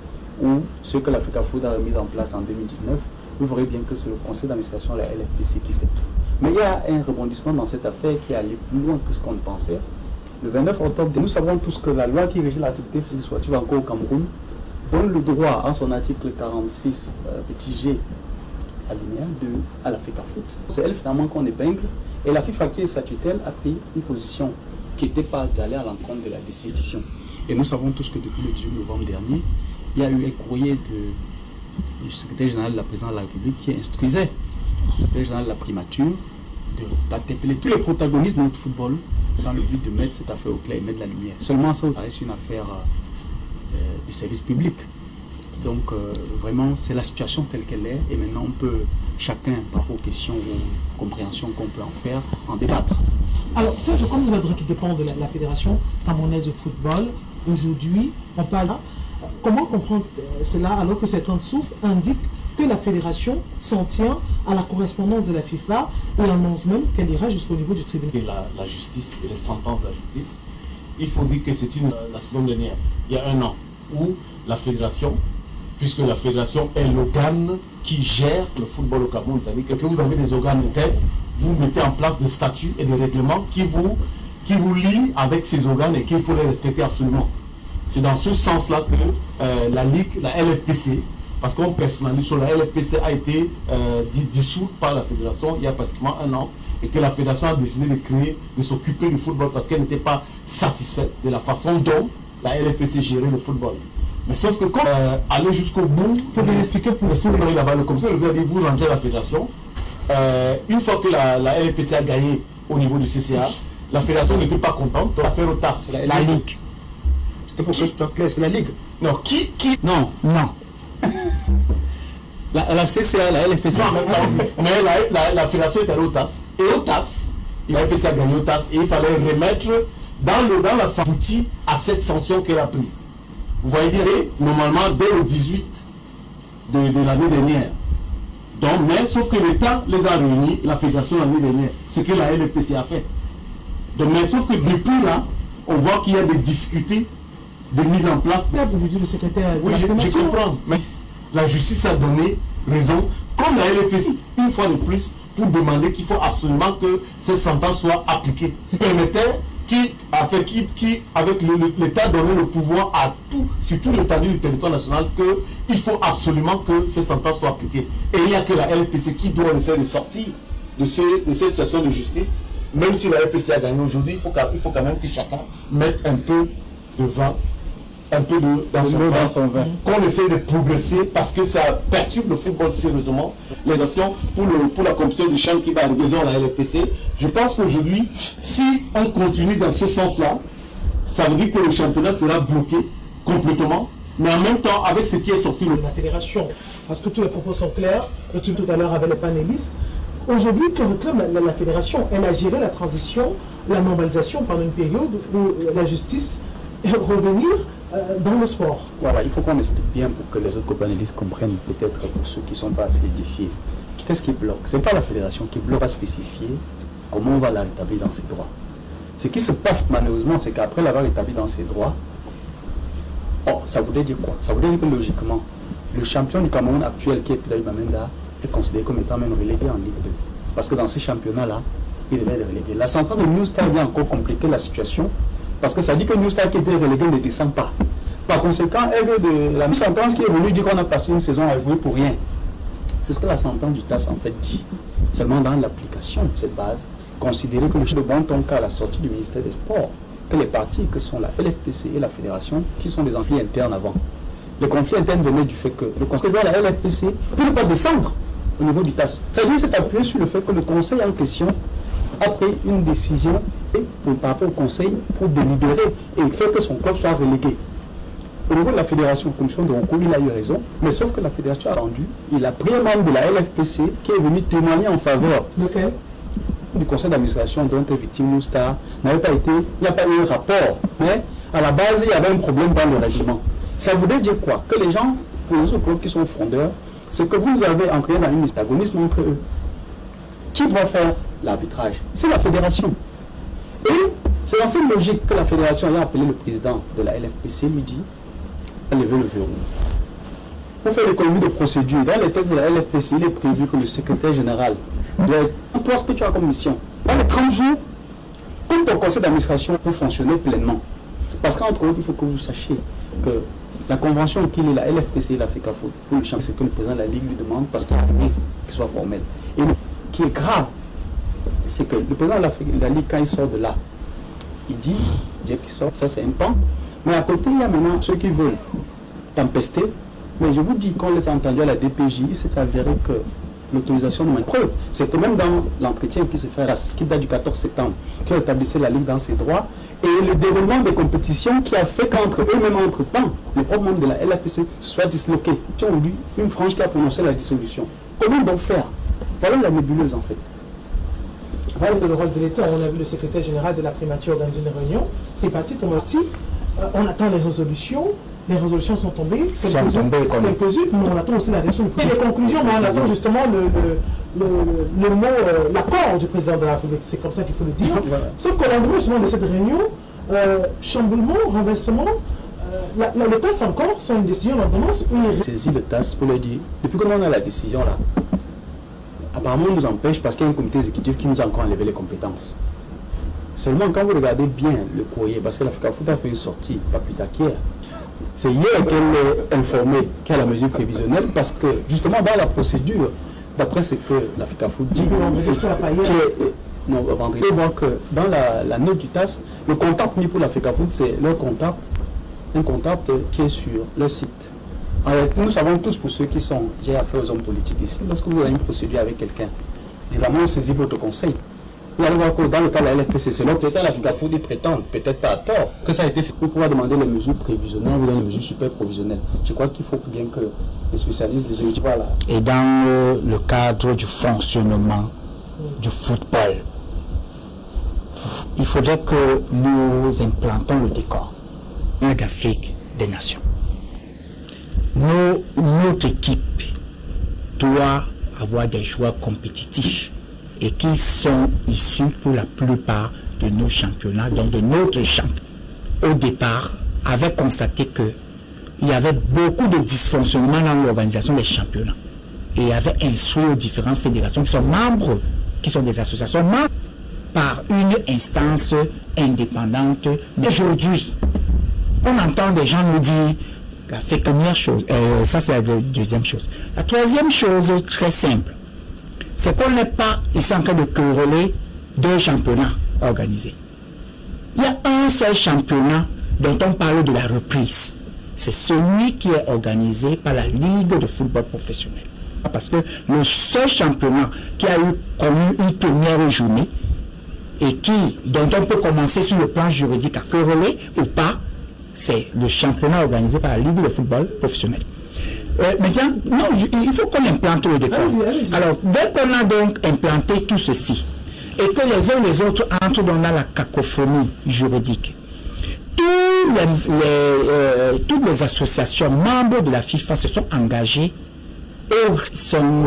ou ce que la FECAFOOT a remis en place en 2019, vous verrez bien que c'est le conseil d'administration de la LFPC qui fait tout. Mais il y a un rebondissement dans cette affaire qui est allé plus loin que ce qu'on pensait. Le 29 octobre, nous savons tous que la loi qui régit l'activité physique sportive encore au Cameroun donne le droit, en son article 46, petit g, alinéa 2, à la FECAFOOT. C'est elle finalement qu'on épingle. Et la FIFA qui est sa tutelle a pris une position qui n'était pas d'aller à l'encontre de la décision. Et nous savons tous que depuis le 18 novembre dernier, il y a eu un courrier du secrétaire général de la présidence de la République qui instruisait le secrétaire général de la primature d'interpeller tous les protagonistes de notre football dans le but de mettre cette affaire au clair et mettre la lumière. Seulement ça reste une affaire du service public. Donc vraiment c'est la situation telle qu'elle est et maintenant on peut chacun par rapport aux questions ou compréhensions qu'on peut en faire en débattre. Alors Serge, comme vous avez qui dépend de la Fédération camerounaise de football, aujourd'hui on parle là, comment comprendre cela alors que certaines sources indiquent que la Fédération s'en tient à la correspondance de la FIFA et annonce même qu'elle ira jusqu'au niveau du tribunal. La justice et les sentences de la justice, il faut dire que c'est la saison dernière, il y a un an, où la Fédération, puisque la Fédération est l'organe qui gère le football au Cameroun, c'est-à-dire que vous avez des organes internes, vous mettez en place des statuts et des règlements qui vous lient avec ces organes et qu'il faut les respecter absolument. C'est dans ce sens-là que la Ligue, la LFPC, parce qu'on personnalise sur la LFPC a été dissoute par la Fédération il y a pratiquement un an et que la Fédération a décidé de s'occuper du football parce qu'elle n'était pas satisfaite de la façon dont la LFPC gérait le football. Mais sauf que quand aller jusqu'au bout, il faut bien expliquer pour le là-bas, le commissaire le gars dit vous rentrez à la Fédération. Une fois que la LFPC a gagné au niveau du CCA, la Fédération n'était pas contente de la faire au TAS. La Ligue. C'était pour que je sois clair, c'est la Ligue. Non, Non. La CCA, la LFPC. Mais la Fédération est allée au TAS. Et au TAS, la LFPC a gagné au TAS et il fallait remettre dans la sanction à cette sanction qu'elle a prise. Vous voyez bien, normalement, dès le 18 de l'année dernière. Donc, mais sauf que l'État les a réunis, la Fédération l'année dernière, ce que la LFPC a fait. Donc, mais sauf que depuis là, on voit qu'il y a des difficultés de mise en place. Aujourd'hui, le secrétaire. Oui, je comprends. Mais la justice a donné raison, comme la LFPC, une fois de plus, pour demander qu'il faut absolument que ces sentences soient appliquées. C'est un État qui, avec l'État, donné le pouvoir à tout, sur tout l'étendue du territoire national, qu'il faut absolument que ces sentences soient appliquées. Et il n'y a que la LFPC qui doit essayer de sortir de cette situation de justice. Même si la LFPC a gagné aujourd'hui, il faut quand même que chacun mette un peu de vin, un peu dans son vin, qu'on essaie de progresser parce que ça perturbe le football sérieusement. Les actions pour la compétition du champ qui va arriver dans la LFPC, je pense qu'aujourd'hui, si on continue dans ce sens-là, ça veut dire que le championnat sera bloqué complètement, mais en même temps, avec ce qui est sorti de la fédération, parce que tous les propos sont clairs, et tout à l'heure avec les panélistes. Aujourd'hui, que réclame la fédération? Elle a géré la transition, la normalisation pendant une période où la justice revenir dans le sport. Voilà, il faut qu'on explique bien pour que les autres panélistes comprennent, peut-être pour ceux qui ne sont pas assez édifiés. Qu'est-ce qui bloque? Ce n'est pas la fédération qui bloque à spécifier comment on va la rétablir dans ses droits. Ce qui se passe malheureusement, c'est qu'après l'avoir rétabli dans ses droits, ça voulait dire quoi? Ça voulait dire que logiquement, le champion du Cameroun actuel, qui est Pidaï Bamenda, est considéré comme étant même relégué en Ligue 2. Parce que dans ces championnats-là, il devait être relégué. La centrale de New Star vient encore compliquer la situation, parce que ça dit que New Star qui était relégué ne descend pas. Par conséquent, la sentence qui est venue dit qu'on a passé une saison à évoluer pour rien. C'est ce que la sentence du TAS en fait dit. Seulement dans l'application de cette base, considérer que le chef de bon ton cas à la sortie du ministère des Sports, que les partis que sont la LFPC et la Fédération, qui sont des conflits internes avant. Le conflit interne venait du fait que le conseil de la LFPC ne peut pas descendre au niveau du TAS. C'est-à-dire c'est appuyé sur le fait que le conseil en question a pris une décision par rapport au conseil pour délibérer et faire que son club soit relégué. Au niveau de la fédération, commission de recours, il a eu raison, mais sauf que la fédération a rendu, il a pris un membre de la LFPC qui est venu témoigner en faveur du conseil d'administration dont est victime Moustar. Il n'y a pas eu un rapport, mais à la base, il y avait un problème dans le règlement. Ça voulait dire quoi? Que les gens, pour les autres clubs qui sont fondeurs, c'est que vous avez entré dans un antagonisme entre eux. Qui doit faire l'arbitrage? C'est la fédération. Et c'est dans cette logique que la fédération a appelé le président de la LFPC, lui dit, à lever le verrou. Pour faire l'économie de procédure, dans les textes de la LFPC, il est prévu que le secrétaire général doit être, toi, ce que tu as comme mission, dans les 30 jours, comme ton conseil d'administration peut fonctionner pleinement. Parce qu'entre autres, il faut que vous sachiez que la convention qu'il est la LFPC et la FECAFOOT pour le champ, c'est que le président de la Ligue lui demande parce qu'il n'y a rien qui soit formel. Et qui est grave, c'est que le président de la Ligue, quand il sort de là, il dit qu'il sort, ça c'est un pan. Mais à côté, il y a maintenant ceux qui veulent tempester. Mais je vous dis, quand on les a entendus à la DPJ, il s'est avéré que l'autorisation de preuve, c'est que même dans l'entretien qui se fait, qui date du 14 septembre, qui a établissé la Ligue dans ses droits, et le déroulement des compétitions qui a fait qu'entre eux-mêmes, entre-temps, les propres membres de la LFPC se soient disloqués. Ils ont eu une frange qui a prononcé la dissolution. Comment donc faire? Voilà la nébuleuse en fait. Voilà le rôle de l'État. On a vu le secrétaire général de la primature dans une réunion, tripartite, on attend les résolutions. Les résolutions sont tombées, quelques-unes, mais on attend aussi la réaction du président. Les conclusions, mais on attend justement le mot, l'accord du président de la République. C'est comme ça qu'il faut le dire. Sauf qu'au lendemain justement de cette réunion, chamboulement, renversement, le TAS encore, c'est une décision d'ordonnance. Saisit le TAS pour le dire, depuis qu'on a la décision là, apparemment on nous empêche parce qu'il y a un comité exécutif qui nous a encore enlevé les compétences. Seulement quand vous regardez bien le courrier, parce que la FECAFOOT a fait une sortie, pas plus tard qu'hier, c'est hier qu'elle est informée qu'il y a la mesure prévisionnelle parce que justement dans la procédure, d'après ce que la FECAFOOT dit, vendredi, on voit que dans la note du TAS, le contact mis pour la FECAFOOT, c'est leur contact, un contact qui est sur le site. En réalité, nous savons tous pour ceux qui sont déjà affaires aux hommes politiques ici, lorsque vous avez une procédure avec quelqu'un, évidemment on saisit votre conseil. Vous allez voir que dans le cas de la LFPC, c'est l'autre état, la FECAFOOT prétend, peut-être pas à tort, que ça a été fait pour pouvoir demander les mesures prévisionnelles, on vous donne les mesures super provisionnelles. Je crois qu'il faut bien que les spécialistes les études. Voilà. Et dans le cadre du fonctionnement du football, il faudrait que nous implantons le décor d'Afrique des Nations. Notre équipe doit avoir des joueurs compétitifs et qui sont issus pour la plupart de nos championnats, donc de notre au départ, avait constaté qu'il y avait beaucoup de dysfonctionnements dans l'organisation des championnats. Et il avait instruit aux différentes fédérations qui sont membres, qui sont des associations membres, par une instance indépendante. Mais aujourd'hui, on entend des gens nous dire, la fait première chose, ça c'est la deuxième chose. La troisième chose, très simple, c'est qu'on n'est pas ici en train de quereller deux championnats organisés. Il y a un seul championnat dont on parle de la reprise. C'est celui qui est organisé par la Ligue de football professionnel. Parce que le seul championnat qui a connu une première journée et dont on peut commencer sur le plan juridique à quereller ou pas, c'est le championnat organisé par la Ligue de football professionnel. Maintenant, non, il faut qu'on implante le décor. Alors, dès qu'on a donc implanté tout ceci, et que les uns et les autres entrent dans la cacophonie juridique, toutes les associations membres de la FIFA se sont engagées et sont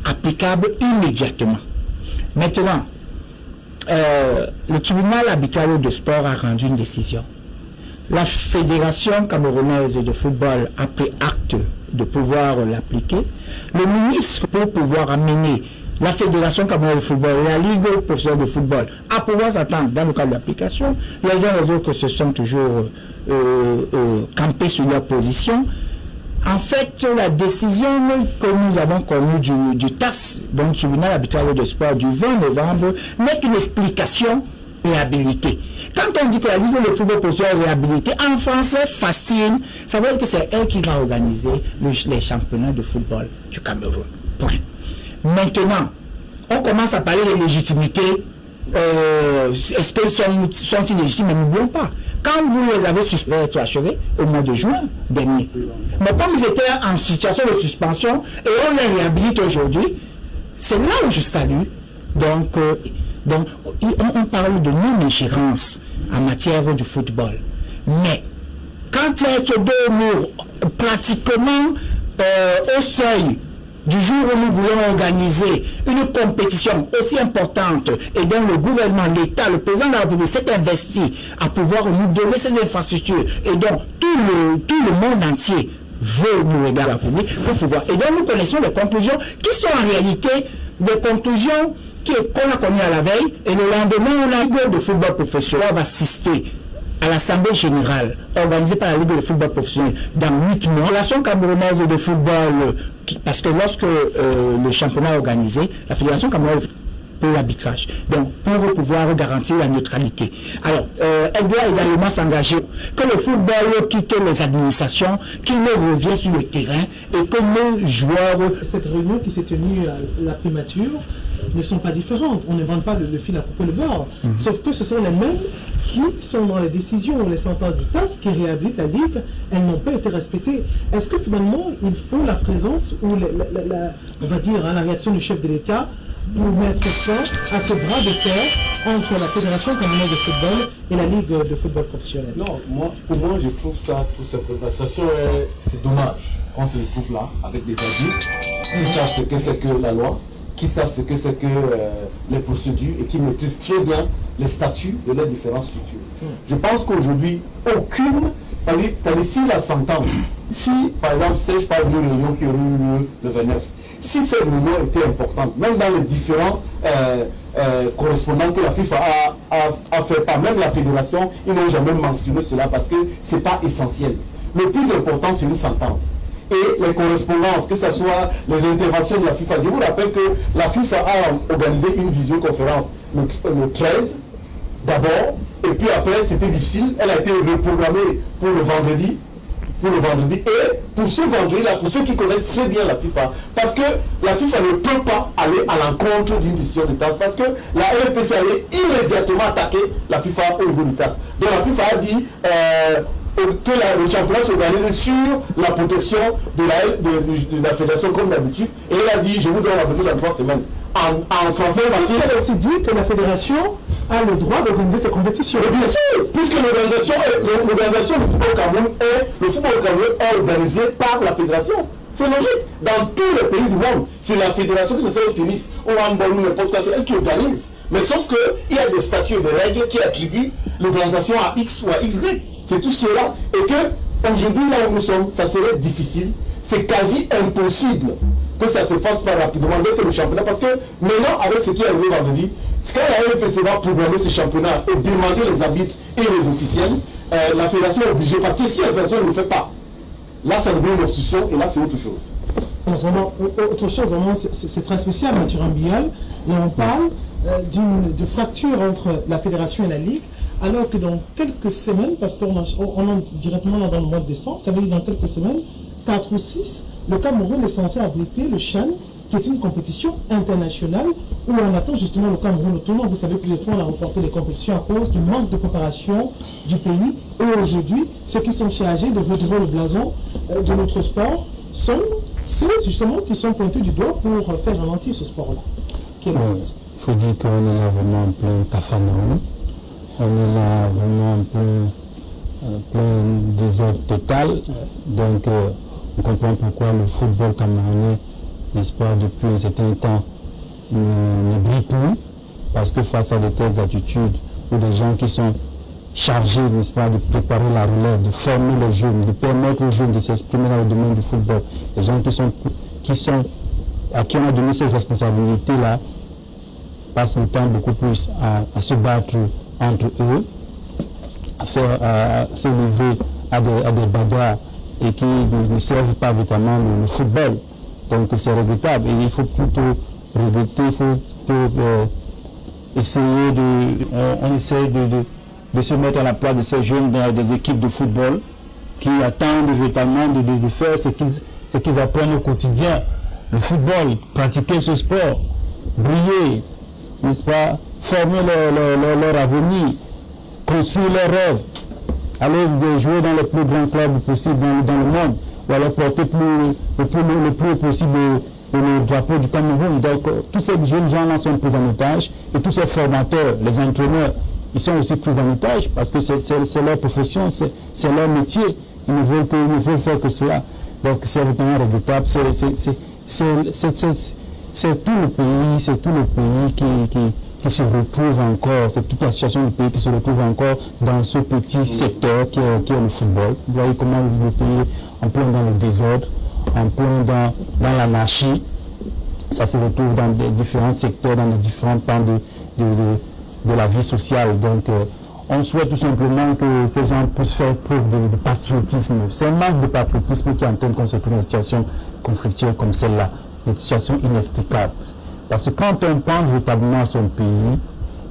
applicables immédiatement. Maintenant, le tribunal arbitral de sport a rendu une décision. La Fédération camerounaise de football a pris acte de pouvoir l'appliquer. Le ministre, pour pouvoir amener la Fédération camerounaise de football et la Ligue professionnelle de football à pouvoir s'attendre dans le cadre de l'application, les uns et les autres se sont toujours campés sur leur position. En fait, la décision que nous avons connue du TAS, donc du tribunal arbitral de sport du 20 novembre, n'est qu'une explication réhabilitée. Quand on dit que la Ligue de football professionnel est réhabilitée, en français facile, ça veut dire que c'est elle qui va organiser les championnats de football du Cameroun. Point. Maintenant, on commence à parler de légitimité. Est-ce qu'ils sont illégitimes? Mais n'oublions pas, quand vous les avez suspendus achevés au mois de juin dernier, mais comme ils étaient en situation de suspension et on les réhabilite aujourd'hui, c'est là où je salue. Donc on parle de non-ingérence en matière de football. Mais quand il y a deux murs pratiquement au seuil du jour où nous voulons organiser une compétition aussi importante et dont le gouvernement, l'État, le président de la République s'est investi à pouvoir nous donner ces infrastructures et dont tout le monde entier veut nous regarder la République pour pouvoir. Et donc nous connaissons les conclusions qui sont en réalité des conclusions qu'on a connues à la veille et le lendemain, la Ligue de football professionnel va assister à l'Assemblée générale organisée par la Ligue de football professionnel dans 8 mois. La Fédération camerounaise de football, parce que lorsque le championnat est organisé, la Fédération camerounaise pour l'arbitrage, donc pour pouvoir garantir la neutralité. Alors, elle doit également s'engager que le football quitte les administrations, qu'il revient sur le terrain et que nos joueurs... Cette réunion qui s'est tenue à la primature ne sont pas différentes. On n'invente pas le fil à couper le beurre. Sauf que ce sont les mêmes qui sont dans les décisions ou les sentences du TAS qui réhabilitent la Ligue. Elles n'ont pas été respectées. Est-ce que finalement, il faut la présence ou on va dire la réaction du chef de l'État pour mettre fin à ce bras de fer entre la Fédération camerounaise de football et la Ligue de football professionnel? Non, pour moi, je trouve ça tout simplement. C'est dommage qu'on se retrouve là avec des adultes qui savent ce que c'est que la loi, qui savent ce que c'est que les procédures et qui maîtrisent très bien les statuts de leurs différentes structures. Je pense qu'aujourd'hui, aucune, si la sentence, si par exemple, je parle d'une réunion qui aurait eu lieu le 29, si cette réunion était importante, même dans les différents correspondants que la FIFA a fait par même la fédération, ils n'ont jamais mentionné cela parce que ce n'est pas essentiel. Le plus important, c'est une sentence. Et les correspondances, que ce soit les interventions de la FIFA. Je vous rappelle que la FIFA a organisé une visioconférence le 13, d'abord, et puis après, c'était difficile. Elle a été reprogrammée pour le vendredi. Et pour ce vendredi-là, pour ceux qui connaissent très bien la FIFA, parce que la FIFA ne peut pas aller à l'encontre d'une décision du TAS, parce que la LFPC allait immédiatement attaquer la FIFA au niveau du TAS. Donc la FIFA a dit que le championnat s'organise sur la protection de la fédération comme d'habitude, et elle a dit je vous donne la protection dans 3 semaines. En français, elle a aussi dit que la fédération a le droit d'organiser ses compétitions. Et bien sûr, puisque l'organisation du football Cameroun est organisée par la fédération. C'est logique. Dans tous les pays du monde, c'est la fédération, que ce soit au tennis, au handball ou n'importe quoi, c'est elle qui organise. Mais sauf qu'il y a des statuts et des règles qui attribuent l'organisation à X ou à Y. C'est tout ce qui est là. Et que aujourd'hui, là où nous sommes, ça serait difficile. C'est quasi impossible que ça se fasse pas rapidement dès que le championnat. Parce que maintenant, avec ce qui est arrivé vendredi, quand la RFC va programmer ce championnat et demander les arbitres et les officiels, la fédération est obligée. Parce que si la fédération ne le fait pas, là, ça devient une obstruction et là, c'est autre chose. Vraiment, autre chose, vraiment, c'est très spécial, Mathieu Rambial. Là, on parle de fracture entre la fédération et la ligue, alors que dans quelques semaines, parce qu'on est directement dans le mois de décembre, ça veut dire dans quelques semaines, 4 ou 6, le Cameroun est censé abriter le CHAN, qui est une compétition internationale où on attend justement le Cameroun au tournoi. Vous savez, plusieurs fois, on a reporté les compétitions à cause du manque de préparation du pays. Et aujourd'hui, ceux qui sont chargés de retirer le blason de notre sport sont ceux justement qui sont pointés du doigt pour faire ralentir ce sport-là. Il faut dire qu'on est là vraiment en plein Capharnaüm. On est là vraiment en plein désordre total. Donc, on comprend pourquoi le football camerounais, n'est-ce pas, depuis un certain temps, ne brille plus. Parce que face à de telles attitudes, ou des gens qui sont chargés, n'est-ce pas, de préparer la relève, de former les jeunes, de permettre aux jeunes de s'exprimer dans le domaine du football, les gens à qui on a donné cette responsabilité-là, passent son temps beaucoup plus à se battre entre eux, à se livrer à des bagarres et qui ne servent pas véritablement le football. Donc c'est regrettable et il faut plutôt regretter, il faut plutôt essayer de se mettre à la place de ces jeunes dans des équipes de football qui attendent véritablement de faire ce qu'ils apprennent au quotidien. Le football, pratiquer ce sport, briller, n'est-ce pas, former leur avenir, construire leurs rêves, aller jouer dans les plus grands clubs possibles dans le monde, ou alors porter le plus possible le drapeau du Cameroun. Donc tous ces jeunes gens-là sont pris en otage et tous ces formateurs, les entraîneurs, ils sont aussi pris en otage parce que c'est leur profession, c'est leur métier. Ils ne veulent faire que cela. Donc c'est vraiment regrettable. C'est tout le pays qui se retrouve encore, c'est toute la situation du pays qui se retrouve encore dans ce petit secteur qui est le football. Vous voyez comment le pays est en plein dans le désordre, en plein dans l'anarchie. Ça se retrouve dans des différents secteurs, dans les différents pans de la vie sociale. Donc on souhaite tout simplement que ces gens puissent faire preuve de patriotisme. C'est un manque de patriotisme qui entraîne qu'on se trouve dans une situation conflictuelle comme celle-là, une situation inexplicable. Parce que quand on pense véritablement à son pays,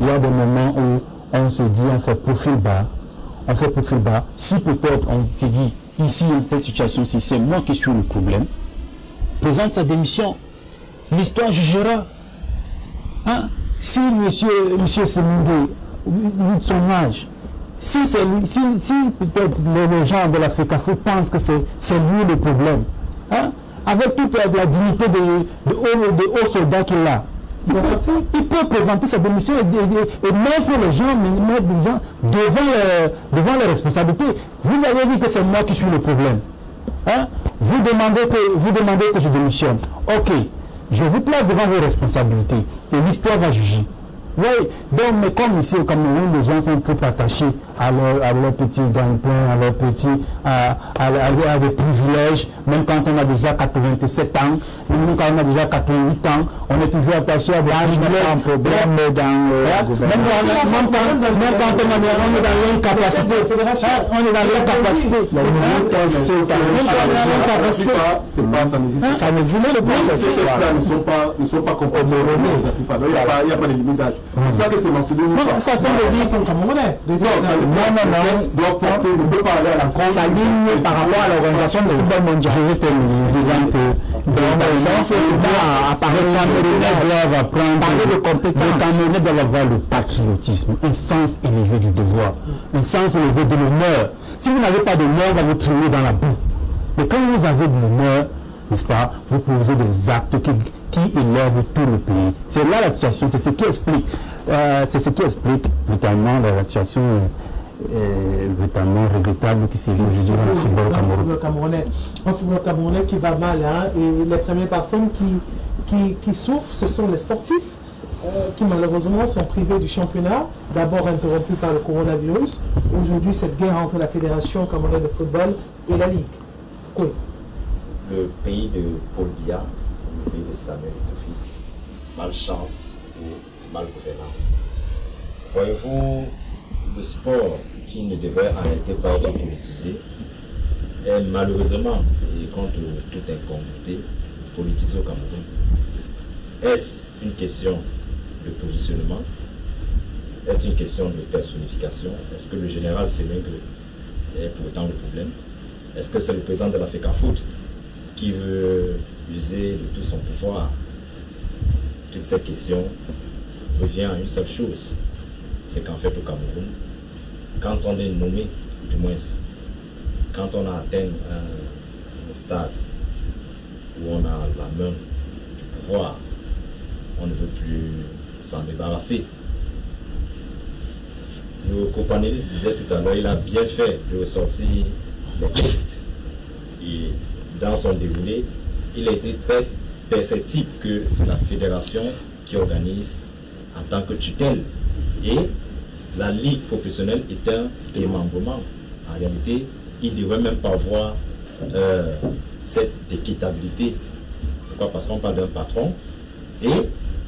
il y a des moments où on se dit, on fait profil bas. Si peut-être on se dit, ici, dans cette situation-ci, c'est moi qui suis le problème, présente sa démission. L'histoire jugera. Hein? Si monsieur Sénindé, vu son âge, si peut-être les gens de la FECAFO pensent que c'est lui le problème, hein? Avec toute la dignité de haut soldat qu'il a, il peut présenter sa démission et mettre les gens devant les responsabilités. Vous avez dit que c'est moi qui suis le problème. Hein? Vous demandez que je démissionne. Ok, je vous place devant vos responsabilités et l'histoire va juger. Oui, donc, mais comme ici au Cameroun, les gens sont trop attachés à leur petit gagne-pain, à des privilèges, même quand on a déjà 87 ans, même quand on a déjà 88 ans, on est toujours attaché à des privilèges. Un problème dans le gouvernement. Même quand on est dans l'incapacité. On est dans l'incapacité. Ça n'existe pas. Ces textes-là ne sont pas comparés. Il n'y a pas de limitage. C'est ça que c'est mentionné. façon de dire sont camerounais. Non, ne peut pas aller à la cause. Ça ligne par rapport à l'organisation du football mondial. Je vais terminer en disant que les Camerounais doivent avoir le patriotisme, un sens élevé du devoir, un sens élevé de l'honneur. Si vous n'avez pas d'honneur, on va vous traîner dans la boue. Mais quand vous avez de l'honneur, n'est-ce pas, vous posez des actes qui élèvent tout le pays. C'est là la situation, c'est ce qui explique notamment la situation notamment regrettable qui s'est vue aujourd'hui dans le football camerounais. Un football camerounais qui va mal, hein, et les premières personnes qui souffrent, ce sont les sportifs. qui malheureusement sont privés du championnat, d'abord interrompu par le coronavirus. Aujourd'hui, cette guerre entre la Fédération camerounaise de football et la Ligue. Oui. Le pays de Paul Biya, le pays de Samuel Eto'o-Fils, malchance ou malgouvernance. Voyez-vous, le sport qui ne devrait en réalité pas être politisé est malheureusement, et contre toute incongruité, politisé au Cameroun. Est-ce une question de positionnement? Est-ce une question de personnification? Est-ce que le général Sémengue est pour autant le problème? Est-ce que c'est le président de la FECAFOOT qui veut user de tout son pouvoir? Toute cette question revient à une seule chose, c'est qu'en fait au Cameroun, quand on est nommé, du moins, quand on a atteint un stade où on a la main du pouvoir, on ne veut plus s'en débarrasser. Le copanéliste disait tout à l'heure, il a bien fait de ressortir les textes. Et dans son déroulé, il a été très perceptible que c'est la fédération qui organise en tant que tutelle. Et la ligue professionnelle est un démembrement. En réalité, il ne devrait même pas avoir cette équitabilité. Pourquoi? Parce qu'on parle d'un patron et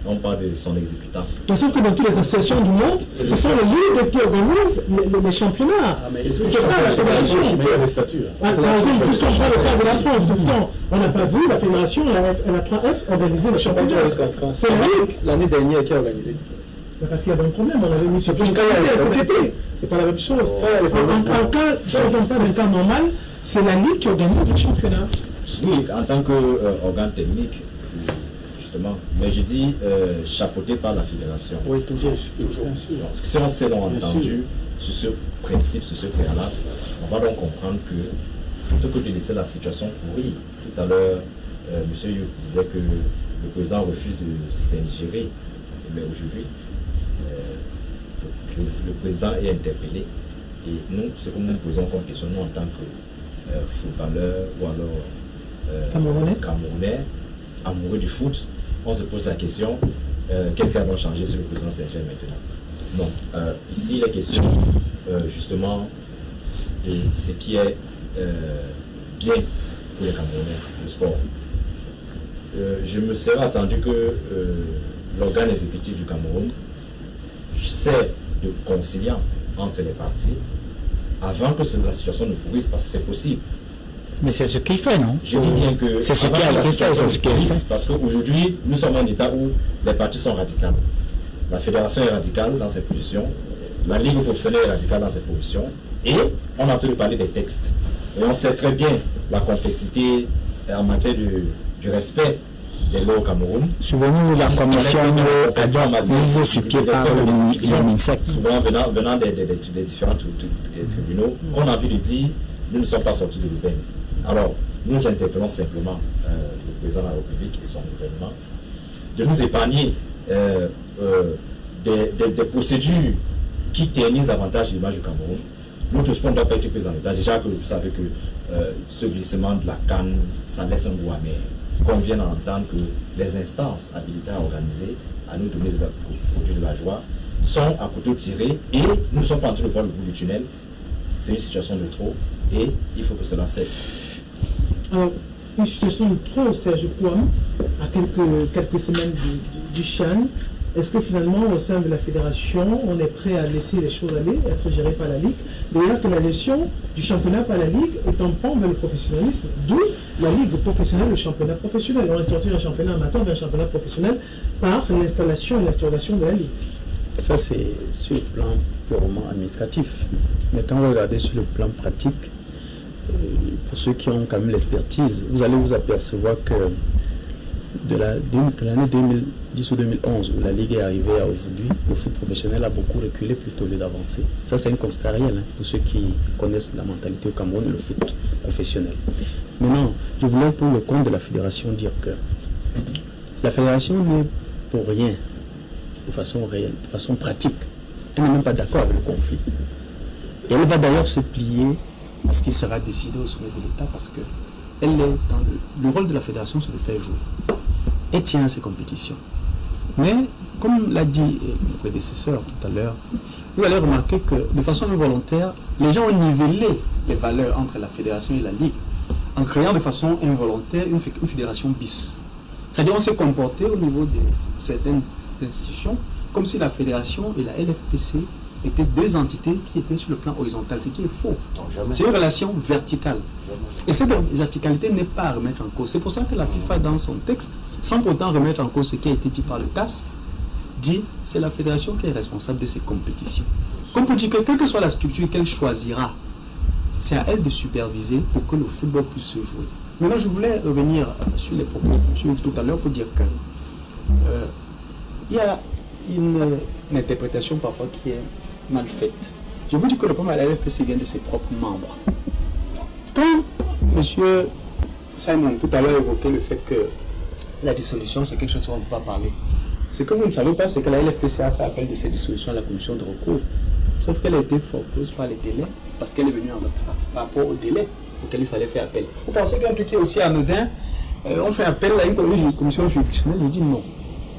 on parle de son exécutant. Mais sauf que dans toutes les associations du monde, ce sont les ligues qui organisent les championnats. C'est pas la fédération. Par exemple, puisqu'on prend le cas de la France, pourtant, on n'a pas vu la fédération, la 3F, organiser le championnat. C'est la ligue. L'année dernière qui a organisé. Parce qu'il y avait un problème, on avait mis sur pied cet été. C'est pas la même chose. En cas, si on ne parle d'un cas normal, c'est la ligue qui organise le championnat. Oui, en tant qu'organe technique, justement. Mais je dis chapeauté par la fédération. Oui, toujours. Si on s'est donc entendu sur ce principe, sur ce préalable, on va donc comprendre que plutôt que de laisser la situation pourrir, tout à l'heure, M. Youk disait que le président refuse de s'ingérer. Mais aujourd'hui, le président est interpellé. Et nous, ce que nous posons comme question, nous en tant que footballeurs ou alors Camerounais, amoureux du foot, on se pose la question, qu'est-ce qui va changer sur le président Saint-Germain maintenant? Non, ici il est question justement de ce qui est bien pour les Camerounais, le sport. Je me serais attendu que l'organe exécutif du Cameroun serve de conciliant entre les partis avant que la situation ne pourrisse, parce que c'est possible. Mais c'est ce qu'il fait, non? Je dis bien que c'est ce qui a été fait, c'est ce qu'il fait. Parce qu'aujourd'hui, nous sommes en état où les partis sont radicaux. La fédération est radicale dans ses positions, la ligue professionnelle est radicale dans ses positions, et on a entendu parler des textes. Et on sait très bien la complexité en matière du respect des lois au Cameroun. Souvenez-vous de la commission mise sur pied par le MINSEC. Souvent venant des différents tribunaux, qu'on a envie de dire, nous ne sommes pas sortis de l'aubaine. Alors, nous interpellons simplement le président de la République et son gouvernement de nous épargner des procédures qui ternissent davantage l'image du Cameroun. Notre sport ne doit pas être pris en état. Déjà que vous savez que ce glissement de la canne, ça laisse un goût amer. Qu'on vienne entendre que les instances habilitées à organiser, à nous donner de la joie, sont à couteau tiré et nous ne sommes pas en train de voir le bout du tunnel. C'est une situation de trop et il faut que cela cesse. Alors, une situation de trop, Serge Kouam, à quelques semaines du CHAN, est-ce que finalement, au sein de la fédération, on est prêt à laisser les choses aller, être géré par la Ligue? D'ailleurs, que la gestion du championnat par la Ligue est un pan vers le professionnalisme, d'où la Ligue professionnelle, le championnat professionnel. On est sorti d'un championnat amateur vers un championnat professionnel par l'installation et l'instauration de la Ligue. Ça, c'est sur le plan purement administratif. Mais quand vous regardez sur le plan pratique, pour ceux qui ont quand même l'expertise, vous allez vous apercevoir que de l'année 2010 ou 2011, où la Ligue est arrivée à aujourd'hui, le foot professionnel a beaucoup reculé plutôt au lieu d'avancer. Ça, c'est un constat réel pour ceux qui connaissent la mentalité au Cameroun et le foot professionnel. Maintenant, je voulais pour le compte de la fédération dire que la fédération n'est pour rien de façon réelle, de façon pratique. Elle n'est même pas d'accord avec le conflit. Et elle va d'ailleurs se plier à ce qui sera décidé au sommet de l'État parce que elle est dans le rôle de la fédération, c'est de faire jouer. Elle tient à ces compétitions. Mais, comme l'a dit le prédécesseur tout à l'heure, vous allez remarquer que de façon involontaire, les gens ont nivelé les valeurs entre la fédération et la ligue en créant de façon involontaire une fédération bis. C'est-à-dire on s'est comporté au niveau de certaines institutions comme si la fédération et la LFPC étaient deux entités qui étaient sur le plan horizontal, ce qui est faux. C'est une relation verticale. Et cette verticalité n'est pas à remettre en cause. C'est pour ça que la FIFA, dans son texte, sans pourtant remettre en cause ce qui a été dit par le TAS, dit c'est la fédération qui est responsable de ces compétitions. Comme pour dire que quelle que soit la structure qu'elle choisira, c'est à elle de superviser pour que le football puisse se jouer. Maintenant, je voulais revenir sur les propos de tout à l'heure pour dire que il y a une interprétation parfois qui est mal faite. Je vous dis que le problème à la LFPC vient de ses propres membres. Quand M. Simon tout à l'heure évoquait le fait que la dissolution c'est quelque chose dont on ne peut pas parler, ce que vous ne savez pas, c'est que la LFPC a fait appel de cette dissolution à la commission de recours. Sauf qu'elle a été forclose par les délais, parce qu'elle est venue en retard par rapport au délai auquel il fallait faire appel. Vous pensez qu'un truc qui est aussi anodin, on fait appel à une commission juridictionnelle? Je dis non.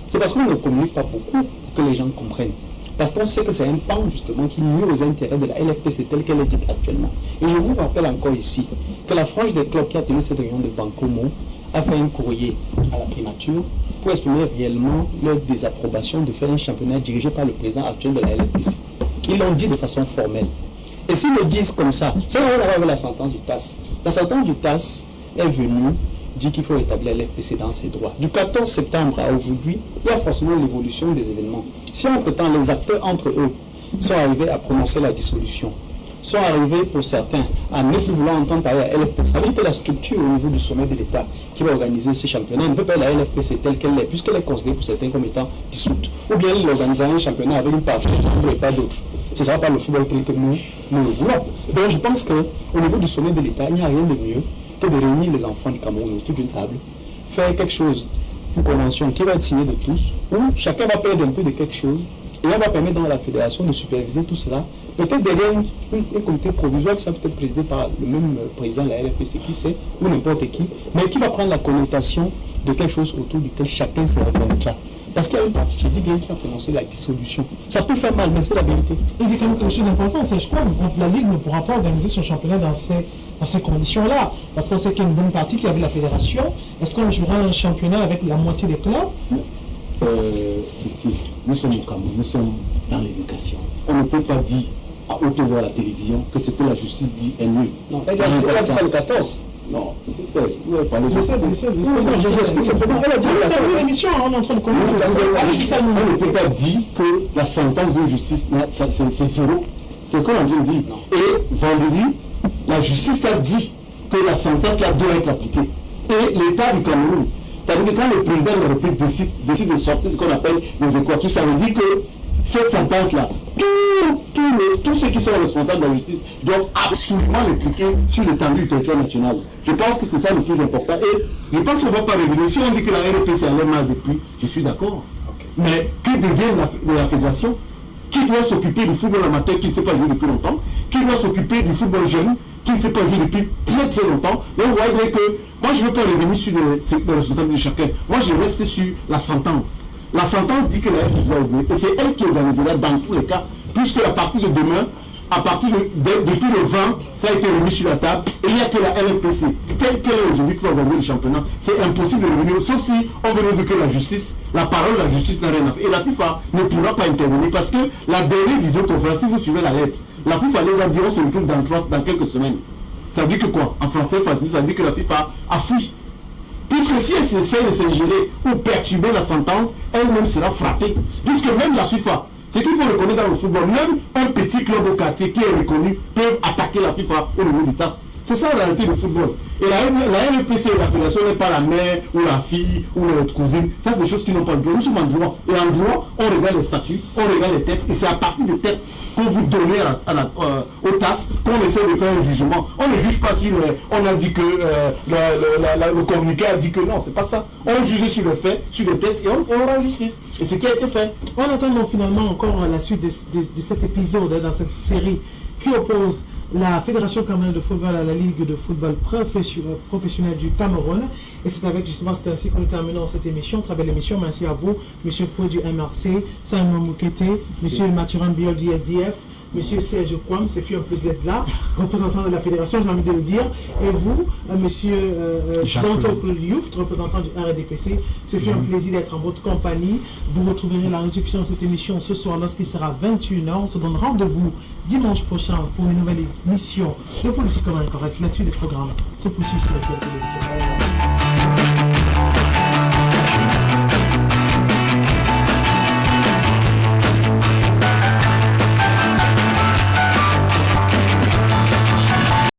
C'est parce qu'on ne communique pas beaucoup pour que les gens comprennent. Parce qu'on sait que c'est un pan justement qui nuit aux intérêts de la LFPC telle qu'elle est dite actuellement. Et je vous rappelle encore ici que la frange des clubs qui a tenu cette réunion de Bancomo a fait un courrier à la primature pour exprimer réellement leur désapprobation de faire un championnat dirigé par le président actuel de la LFPC. Ils l'ont dit de façon formelle. Et s'ils le disent comme ça, ça n'a rien à voir avec la sentence du TAS. La sentence du TAS est venue dire qu'il faut établir l'FPC dans ses droits. Du 14 septembre à aujourd'hui, il y a forcément l'évolution des événements. Si entre-temps, les acteurs entre eux sont arrivés à prononcer la dissolution, sont arrivés pour certains à ne plus vouloir entendre parler à LFPC, ça veut dire que la structure au niveau du sommet de l'État qui va organiser ce championnat ne peut pas la LFPC telle qu'elle est, puisqu'elle est considérée pour certains comme étant dissoute. Ou bien il organisera un championnat avec une partie et pas d'autres. Ce ne sera pas le football tel que nous le voulons. Donc je pense qu'au niveau du sommet de l'État, il n'y a rien de mieux que de réunir les enfants du Cameroun autour d'une table, faire quelque chose, une convention qui va être signée de tous, où chacun va perdre un peu de quelque chose, et on va permettre dans la fédération de superviser tout cela, peut-être derrière un comité provisoire qui sera peut-être présidé par le même président de la LFPC, qui sait, ou n'importe qui, mais qui va prendre la connotation de quelque chose autour duquel chacun se reconnaîtra. Parce qu'il y a une partie, j'ai dit bien qui a prononcé la dissolution. Ça peut faire mal, mais c'est la vérité. Il dit quand même quelque chose d'important, c'est je crois que la Ligue ne pourra pas organiser son championnat dans ces conditions-là. Parce qu'on sait qu'il y a une bonne partie qui avait la fédération. Est-ce qu'on jouera un championnat avec la moitié des clubs? Ici, nous sommes au Cameroun, nous sommes dans l'éducation. On ne peut pas dire à haute voix à la télévision que ce que la justice dit est mieux. Non, pas le 14. Non, c'est ça. Vous avez parlé de Je sais. j'explique simplement. Elle a dit l'émission, on est en train de commenter. On ne peut pas dire que la sentence de justice, c'est zéro. C'est comme on vient de dire. Et vendredi, la justice a dit que la sentence là doit être appliquée. Et l'État du Cameroun, c'est-à-dire que quand le président de la République décide de sortir ce qu'on appelle les équatures, ça veut dire que cette sentence-là, tous ceux qui sont responsables de la justice doivent absolument l'appliquer sur l'étendue du territoire national. Je pense que c'est ça le plus important. Et je pense qu'on ne va pas revenir. Si on dit que la RPC allait mal depuis, je suis d'accord. Mais que devient la fédération? Qui doit s'occuper du football amateur qui ne s'est pas joué depuis longtemps? Qui doit s'occuper du football jeune qui ne s'est pas joué depuis très très longtemps? Donc vous voyez bien que moi je ne veux pas revenir sur les responsables de chacun. Moi je reste sur la sentence. La sentence dit que la RPC va oublier. Et c'est elle qui organisera dans tous les cas, puisque à partir de demain, depuis le 20, ça a été remis sur la table, et il n'y a que la LFPC, telle qu'elle est aujourd'hui, qui va organiser le championnat. C'est impossible de revenir, sauf si on veut dire que la justice, la parole de la justice n'a rien à faire. Et la FIFA ne pourra pas intervenir, parce que la dernière visioconférence, si vous suivez la lettre, la FIFA, les environs se retrouvent dans quelques semaines. Ça veut dire que quoi? En français facile, ça veut dire que la FIFA a fui. Puisque si elle essaie de s'ingérer ou perturber la sentence, elle-même sera frappée. Puisque même la FIFA, ce qu'il faut reconnaître dans le football, même un petit club au quartier qui est reconnu peut attaquer la FIFA au niveau du TAS. C'est ça la réalité du football. Et la LFPC et la fédération n'est pas la mère ou la fille ou notre cousine. Ça, c'est des choses qui n'ont pas de droit. Nous sommes en droit. Et en droit, on regarde les statuts, on regarde les textes. Et c'est à partir des textes qu'on vous donne au TAS qu'on essaie de faire un jugement. On ne juge pas sur on a dit que le communiqué a dit que non, c'est pas ça. On juge sur le fait, sur les textes et on rend justice. Et ce qui a été fait. On attend donc finalement encore la suite de cet épisode, dans cette série qui oppose la Fédération camerounaise de football à la Ligue de football professionnel du Cameroun. Et c'est avec justement, c'est ainsi que nous terminons cette émission, très belle émission. Merci à vous, M. Pro du MRC, Simon Moukete, M. Mathurin Biol du SDF, Monsieur Serge Kwam, c'est fait un plaisir d'être là, représentant de la Fédération, j'ai envie de le dire. Et vous, Monsieur Jean-Claude Liouf, représentant du RDPC, c'est fait un plaisir d'être en votre compagnie. Vous retrouverez la rediffusion de cette émission ce soir lorsqu'il sera 21h. On se donne rendez-vous dimanche prochain pour une nouvelle émission de Politiquement Incorrect. La suite des programmes se poursuit sur la télévision.